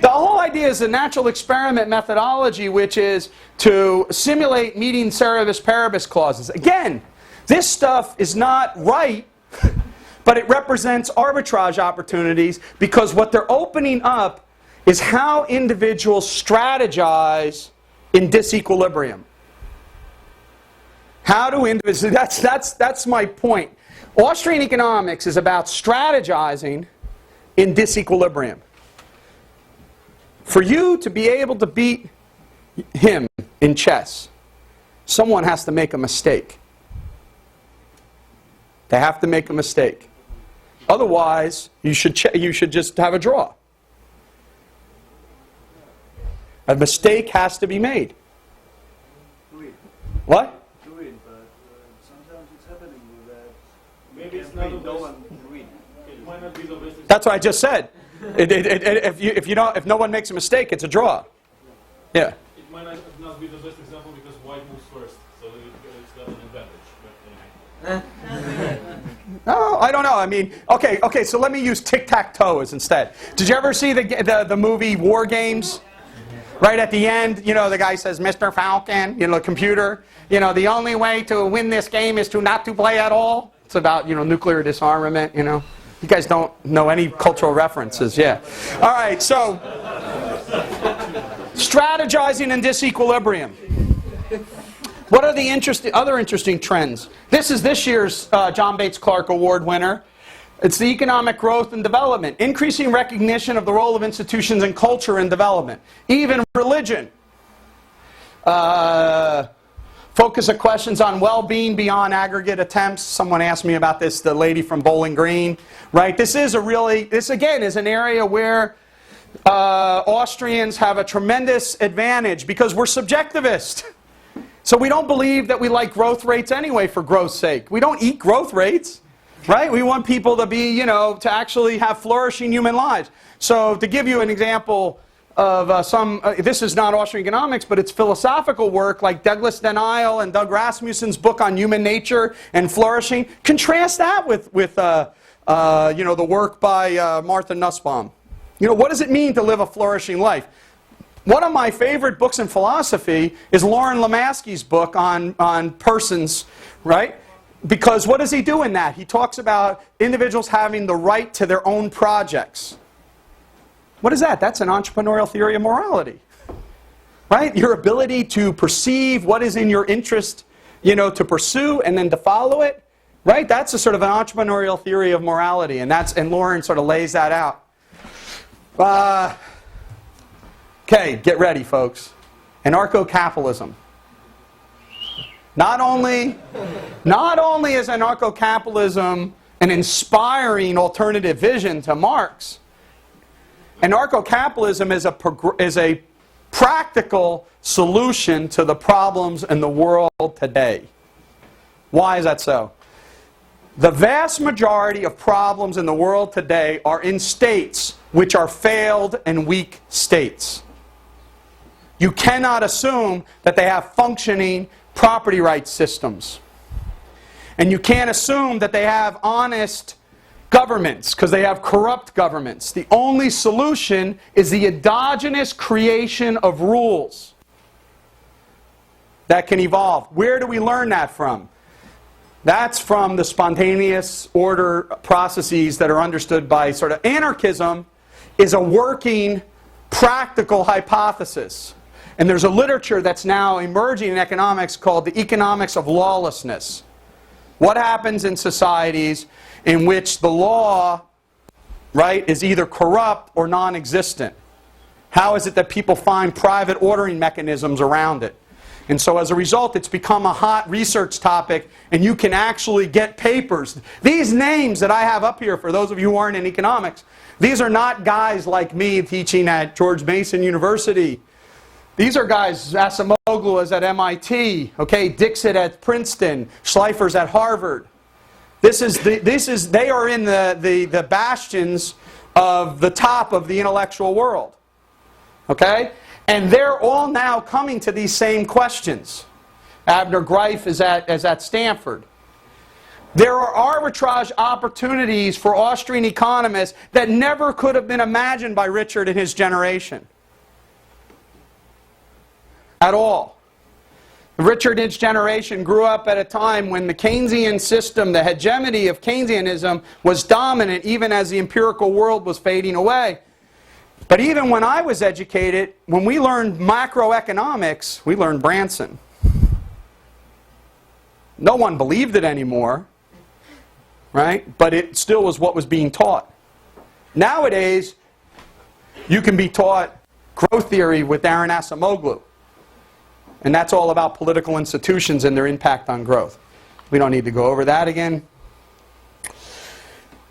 The whole idea is the natural experiment methodology, which is to simulate meeting cerebus paribus clauses. Again, this stuff is not right, but it represents arbitrage opportunities because what they're opening up is how individuals strategize in disequilibrium. How do individuals, that's my point. Austrian economics is about strategizing in disequilibrium. For you to be able to beat him in chess, someone has to make a mistake. They have to make a mistake. Otherwise, you should just have a draw. A mistake has to be made. What? But sometimes it's happening with that. Maybe it's not the best. It might not be the best. That's what I just said. If no one makes a mistake, it's a draw. Yeah. It might not be the best example because white moves first, so it's got an advantage. But anyway. Oh, I don't know. I mean, okay. So let me use tic-tac-toe as instead. Did you ever see the movie War Games? Right at the end, the guy says, "Mr. Falcon," the computer. The only way to win this game is to not to play at all. It's about nuclear disarmament. You guys don't know any cultural references, yeah. All right, so strategizing in disequilibrium. What are the other interesting trends? This is this year's John Bates Clark Award winner. It's the economic growth and development, increasing recognition of the role of institutions and culture in development, even religion. Focus of questions on well-being beyond aggregate attempts. Someone asked me about this, the lady from Bowling Green. Right? This again is an area where Austrians have a tremendous advantage because we're subjectivist. So we don't believe that we like growth rates anyway for growth's sake. We don't eat growth rates. Right? We want people to be, to actually have flourishing human lives. So to give you an example of this is not Austrian economics, but it's philosophical work like Douglas Denial and Doug Rasmussen's book on human nature and flourishing. Contrast that with the work by Martha Nussbaum. What does it mean to live a flourishing life? One of my favorite books in philosophy is Lauren Lemaski's book on persons, right? Because what does he do in that? He talks about individuals having the right to their own projects. What is that? That's an entrepreneurial theory of morality. Right? Your ability to perceive what is in your interest, to pursue and then to follow it. Right? That's a sort of an entrepreneurial theory of morality, and Lauren sort of lays that out. Okay, get ready, folks. Anarcho-capitalism. Not only is anarcho-capitalism an inspiring alternative vision to Marx, anarcho-capitalism is a practical solution to the problems in the world today. Why is that so? The vast majority of problems in the world today are in states which are failed and weak states. You cannot assume that they have functioning property rights systems. And you can't assume that they have honest governments, because they have corrupt governments. The only solution is the endogenous creation of rules that can evolve. Where do we learn that from? That's from the spontaneous order processes that are understood by sort of anarchism is a working, practical hypothesis. And there's a literature that's now emerging in economics called the economics of lawlessness. What happens in societies in which the law, right, is either corrupt or non-existent? How is it that people find private ordering mechanisms around it? And so as a result, it's become a hot research topic, and you can actually get papers. These names that I have up here, for those of you who aren't in economics, these are not guys like me teaching at George Mason University. These are guys, Acemoglu is at MIT, okay, Dixit at Princeton, Schleifer's at Harvard. They are in the bastions of the top of the intellectual world. Okay? And they're all now coming to these same questions. Abner Greif is at Stanford. There are arbitrage opportunities for Austrian economists that never could have been imagined by Richard and his generation. At all. Richard and his generation grew up at a time when the Keynesian system, the hegemony of Keynesianism, was dominant even as the empirical world was fading away. But even when I was educated, when we learned macroeconomics, we learned Branson. No one believed it anymore, right? But it still was what was being taught. Nowadays, you can be taught growth theory with Aaron Acemoglu. And that's all about political institutions and their impact on growth. We don't need to go over that again.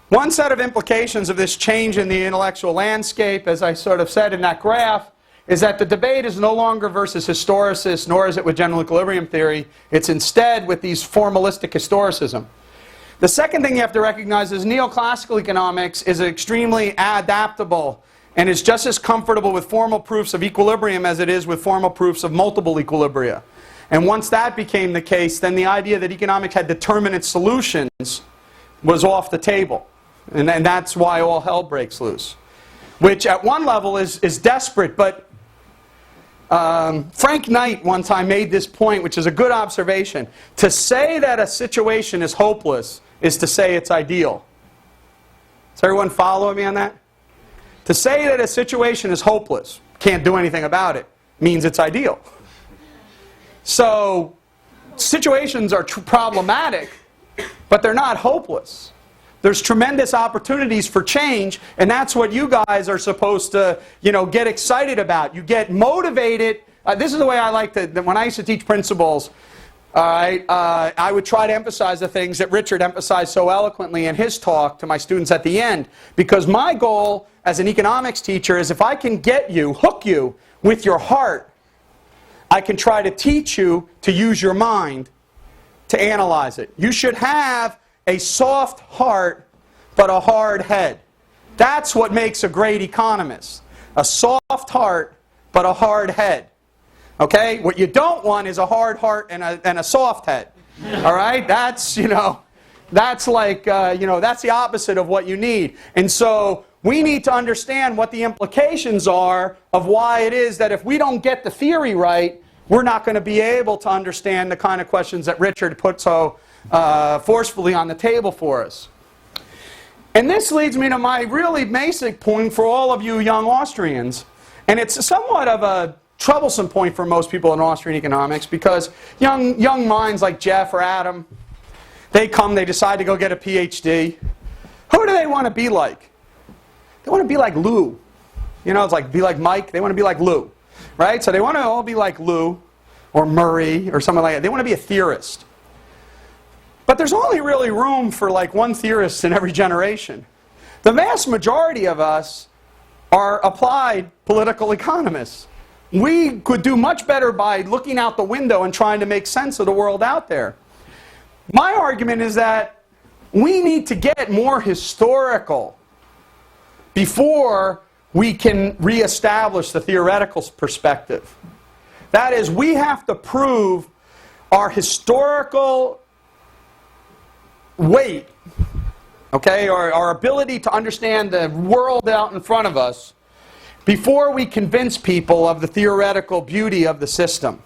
One set of implications of this change in the intellectual landscape, as I sort of said in that graph, is that the debate is no longer versus historicists, nor is it with general equilibrium theory. It's instead with these formalistic historicism. The second thing you have to recognize is neoclassical economics is extremely adaptable and is just as comfortable with formal proofs of equilibrium as it is with formal proofs of multiple equilibria. And once that became the case, then the idea that economics had determinate solutions was off the table. And that's why all hell breaks loose. Which at one level is desperate, but Frank Knight one time made this point, which is a good observation. To say that a situation is hopeless is to say it's ideal. Is everyone following me on that? To say that a situation is hopeless, can't do anything about it, means it's ideal. So, situations are problematic, but they're not hopeless. There's tremendous opportunities for change, and that's what you guys are supposed to, get excited about. You get motivated. This is the way I like to, when I used to teach principles, I would try to emphasize the things that Richard emphasized so eloquently in his talk to my students at the end. Because my goal as an economics teacher is if I can get you, hook you with your heart, I can try to teach you to use your mind to analyze it. You should have a soft heart but a hard head. That's what makes a great economist. A soft heart but a hard head. Okay? What you don't want is a hard heart and a soft head. All right? That's, that's like, that's the opposite of what you need. And so we need to understand what the implications are of why it is that if we don't get the theory right, we're not going to be able to understand the kind of questions that Richard put so forcefully on the table for us. And this leads me to my really basic point for all of you young Austrians. And it's somewhat of a troublesome point for most people in Austrian economics because young minds like Jeff or Adam, they decide to go get a PhD. Who do they want to be like? They want to be like Lou. It's like be like Mike. They want to be like Lou. Right? So they want to all be like Lou or Murray or something like that. They want to be a theorist. But there's only really room for like one theorist in every generation. The vast majority of us are applied political economists. We could do much better by looking out the window and trying to make sense of the world out there. My argument is that we need to get more historical before we can reestablish the theoretical perspective. That is, we have to prove our historical weight, okay, or our ability to understand the world out in front of us before we convince people of the theoretical beauty of the system.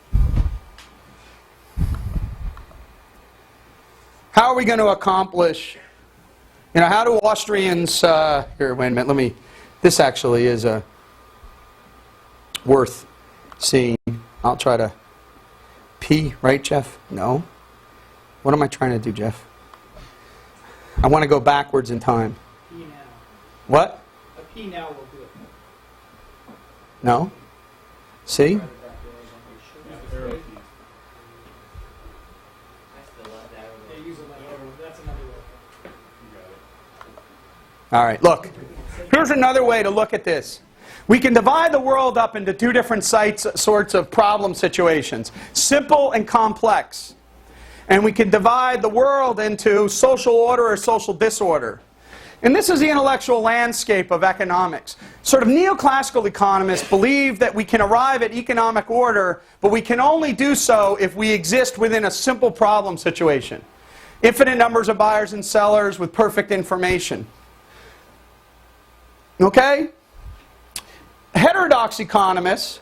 How are we going to accomplish, how do Austrians, here, wait a minute, this actually is worth seeing. I'll try to P, right, Jeff? No? What am I trying to do, Jeff? I want to go backwards in time. P now. What? A P now will do it. No? See? All right, look. Here's another way to look at this. We can divide the world up into two different sorts of problem situations, simple and complex. And we can divide the world into social order or social disorder. And this is the intellectual landscape of economics. Sort of neoclassical economists believe that we can arrive at economic order, but we can only do so if we exist within a simple problem situation. Infinite numbers of buyers and sellers with perfect information. Okay? Heterodox economists,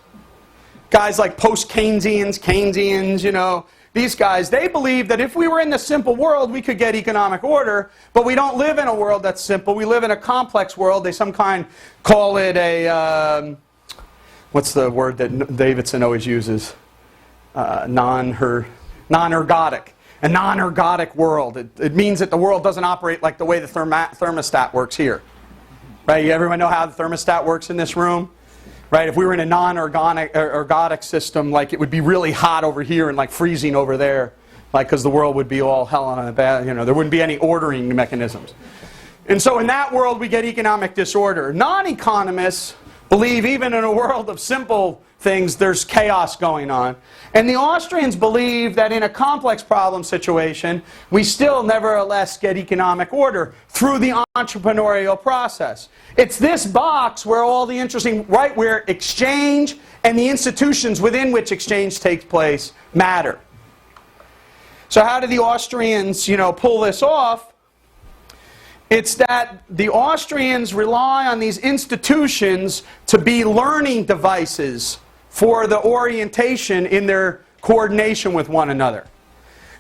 guys like post-Keynesians, you know, these guys, they believe that if we were in the simple world, we could get economic order, but we don't live in a world that's simple. We live in a complex world. They call it a, what's the word that Davidson always uses? Non-ergodic. A non-ergodic world. It means that the world doesn't operate like the way the thermostat works here. Right? Everyone know how the thermostat works in this room? Right? If we were in a non-ergodic system, like it would be really hot over here and like freezing over there, like because the world would be all hell on a bad, you know, there wouldn't be any ordering mechanisms. And so in that world we get economic disorder. Non-economists believe even in a world of simple things there's chaos going on. And the Austrians believe that in a complex problem situation we still nevertheless get economic order through the entrepreneurial process. It's this box where all the interesting, right, where exchange and the institutions within which exchange takes place matter. So how do the Austrians, you know, pull this off? It's that the Austrians rely on these institutions to be learning devices for the orientation in their coordination with one another.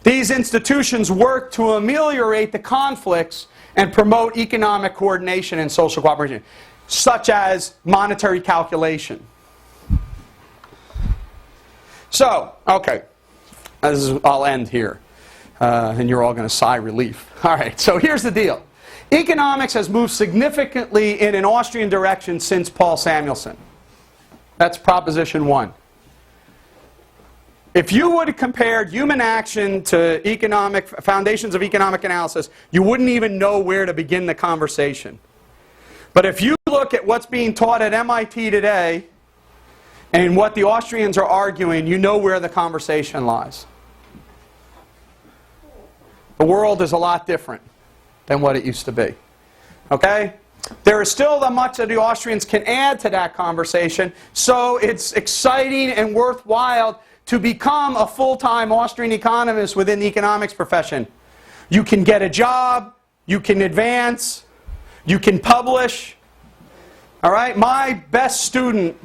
These institutions work to ameliorate the conflicts and promote economic coordination and social cooperation, such as monetary calculation. So, okay, I'll end here, and you're all going to sigh relief. All right, so here's the deal. Economics has moved significantly in an Austrian direction since Paul Samuelson. That's proposition one. If you would have compared human action to economic foundations of economic analysis, you wouldn't even know where to begin the conversation. But if you look at what's being taught at MIT today and what the Austrians are arguing, you know where the conversation lies. The world is a lot different than what it used to be. Okay? There is still much that the Austrians can add to that conversation, so it's exciting and worthwhile to become a full-time Austrian economist within the economics profession. You can get a job, you can advance, you can publish. All right? My best student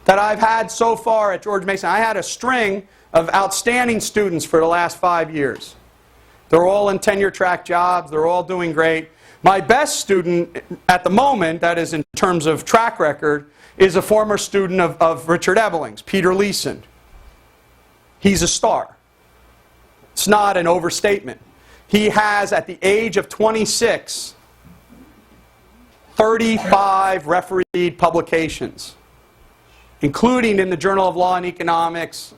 that I've had so far at George Mason, I had a string of outstanding students for the last 5 years. They're all in tenure-track jobs, they're all doing great. My best student at the moment, that is in terms of track record, is a former student of Richard Eveling's, Peter Leeson. He's a star. It's not an overstatement. He has, at the age of 26, 35 refereed publications, including in the Journal of Law and Economics,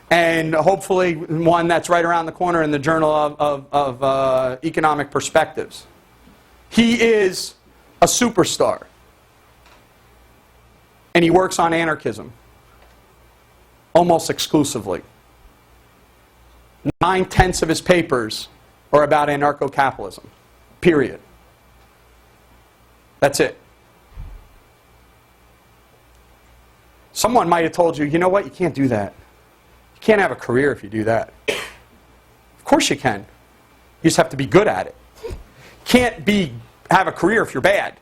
and hopefully one that's right around the corner in the Journal of Economic Perspectives. He is a superstar. And he works on anarchism. Almost exclusively. 9/10 of his papers are about anarcho-capitalism. Period. That's it. Someone might have told you, you know what, you can't do that. You can't have a career if you do that. Of course you can. You just have to be good at it. Can't have a career if you're bad,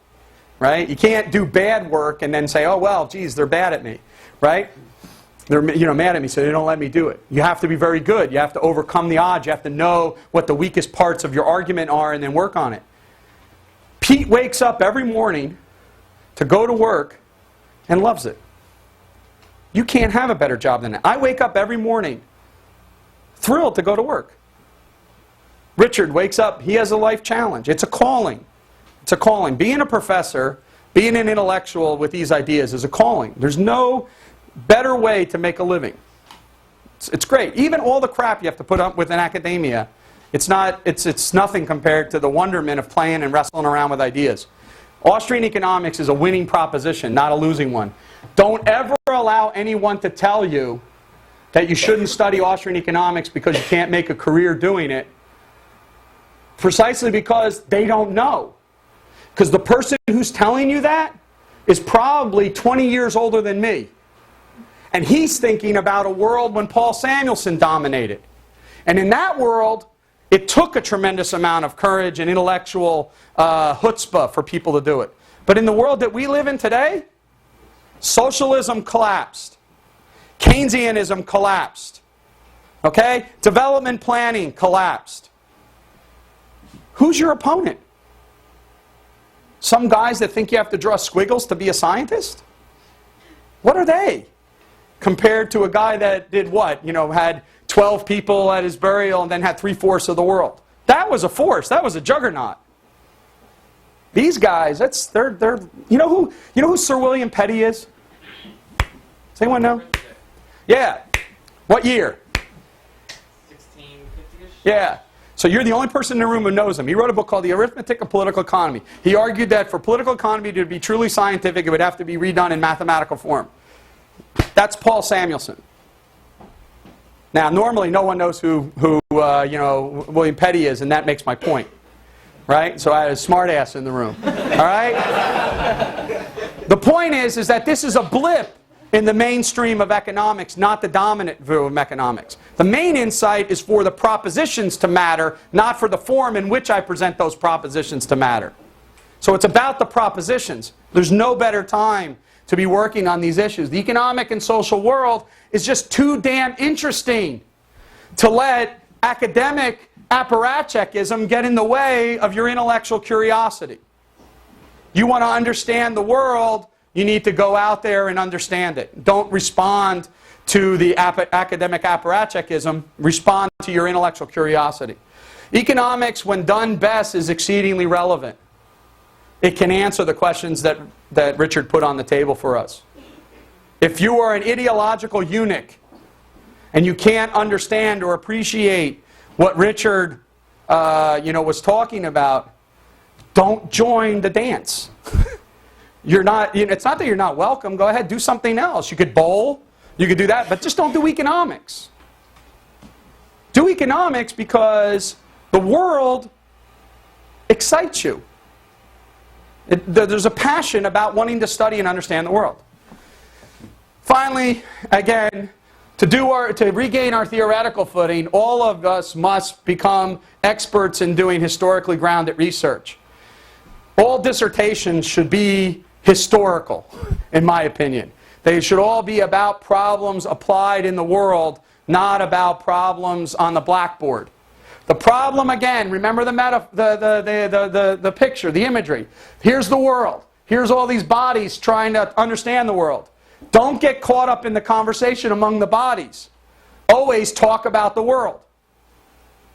right? You can't do bad work and then say, oh well, geez, they're bad at me, right? They're mad at me, so they don't let me do it. You have to be very good. You have to overcome the odds. You have to know what the weakest parts of your argument are and then work on it. Pete wakes up every morning to go to work and loves it. You can't have a better job than that. I wake up every morning thrilled to go to work. Richard wakes up, he has a life challenge. It's a calling. It's a calling. Being a professor, being an intellectual with these ideas is a calling. There's no better way to make a living. It's great. Even all the crap you have to put up with in academia, it's nothing compared to the wonderment of playing and wrestling around with ideas. Austrian economics is a winning proposition, not a losing one. Don't ever allow anyone to tell you that you shouldn't study Austrian economics because you can't make a career doing it, precisely because they don't know. Because the person who's telling you that is probably 20 years older than me. And he's thinking about a world when Paul Samuelson dominated. And in that world, it took a tremendous amount of courage and intellectual chutzpah for people to do it. But in the world that we live in today, socialism collapsed. Keynesianism collapsed. Okay? Development planning collapsed. Who's your opponent? Some guys that think you have to draw squiggles to be a scientist? What are they? Compared to a guy that did what? You know, had 12 people at his burial and then had 3/4 of the world. That was a force. That was a juggernaut. These guys, they're you know who Sir William Petty is? Does anyone know? Yeah. What year? 1650-ish? Yeah. So you're the only person in the room who knows him. He wrote a book called The Arithmetic of Political Economy. He argued that for political economy to be truly scientific, it would have to be redone in mathematical form. That's Paul Samuelson. Now, normally no one knows who William Petty is, and that makes my point. Right? So I had a smart ass in the room. All right? The point is that this is a blip in the mainstream of economics, not the dominant view of economics. The main insight is for the propositions to matter, not for the form in which I present those propositions to matter. So it's about the propositions. There's no better time to be working on these issues. The economic and social world is just too damn interesting to let academic apparatchiksm get in the way of your intellectual curiosity. You want to understand the world, you need to go out there and understand it. Don't respond to the academic apparatchiksm, respond to your intellectual curiosity. Economics, when done best, is exceedingly relevant. It can answer the questions that Richard put on the table for us. If you are an ideological eunuch and you can't understand or appreciate what Richard was talking about, don't join the dance. It's not that you're not welcome. Go ahead, do something else. You could bowl, you could do that, but just don't do economics. Do economics because the world excites you. There's a passion about wanting to study and understand the world. Finally, again, to regain our theoretical footing, all of us must become experts in doing historically grounded research. All dissertations should be historical, in my opinion. They should all be about problems applied in the world, not about problems on the blackboard. The problem, again, remember the picture, the imagery. Here's the world. Here's all these bodies trying to understand the world. Don't get caught up in the conversation among the bodies. Always talk about the world.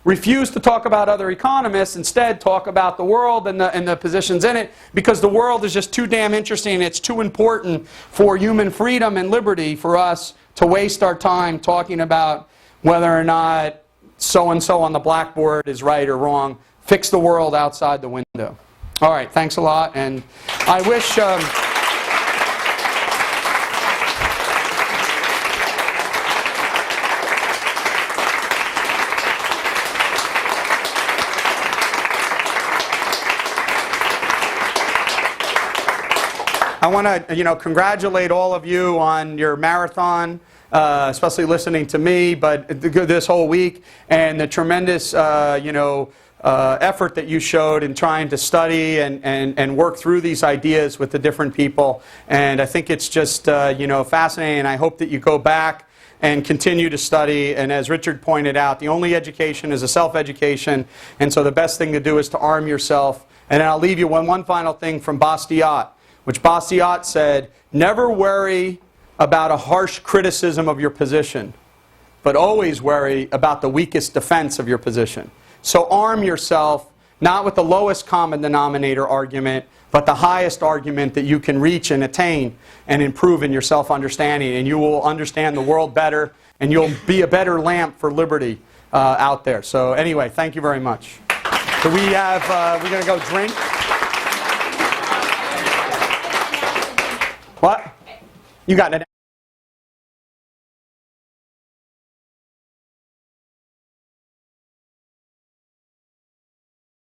Refuse to talk about other economists. Instead, talk about the world and the positions in it, because the world is just too damn interesting. It's too important for human freedom and liberty for us to waste our time talking about whether or not so-and-so on the blackboard is right or wrong. Fix the world outside the window. All right, thanks a lot. And I wish... I want to, congratulate all of you on your marathon, especially listening to me, but this whole week, and the tremendous, effort that you showed in trying to study and work through these ideas with the different people. And I think it's just, fascinating. And I hope that you go back and continue to study. And as Richard pointed out, the only education is a self-education. And so the best thing to do is to arm yourself. And then I'll leave you one final thing from Bastiat, which Bastiat said, never worry about a harsh criticism of your position, but always worry about the weakest defense of your position. So arm yourself, not with the lowest common denominator argument, but the highest argument that you can reach and attain and improve in your self-understanding, and you will understand the world better, and you'll be a better lamp for liberty out there. So anyway, thank you very much. So we're going to go drink. You got it.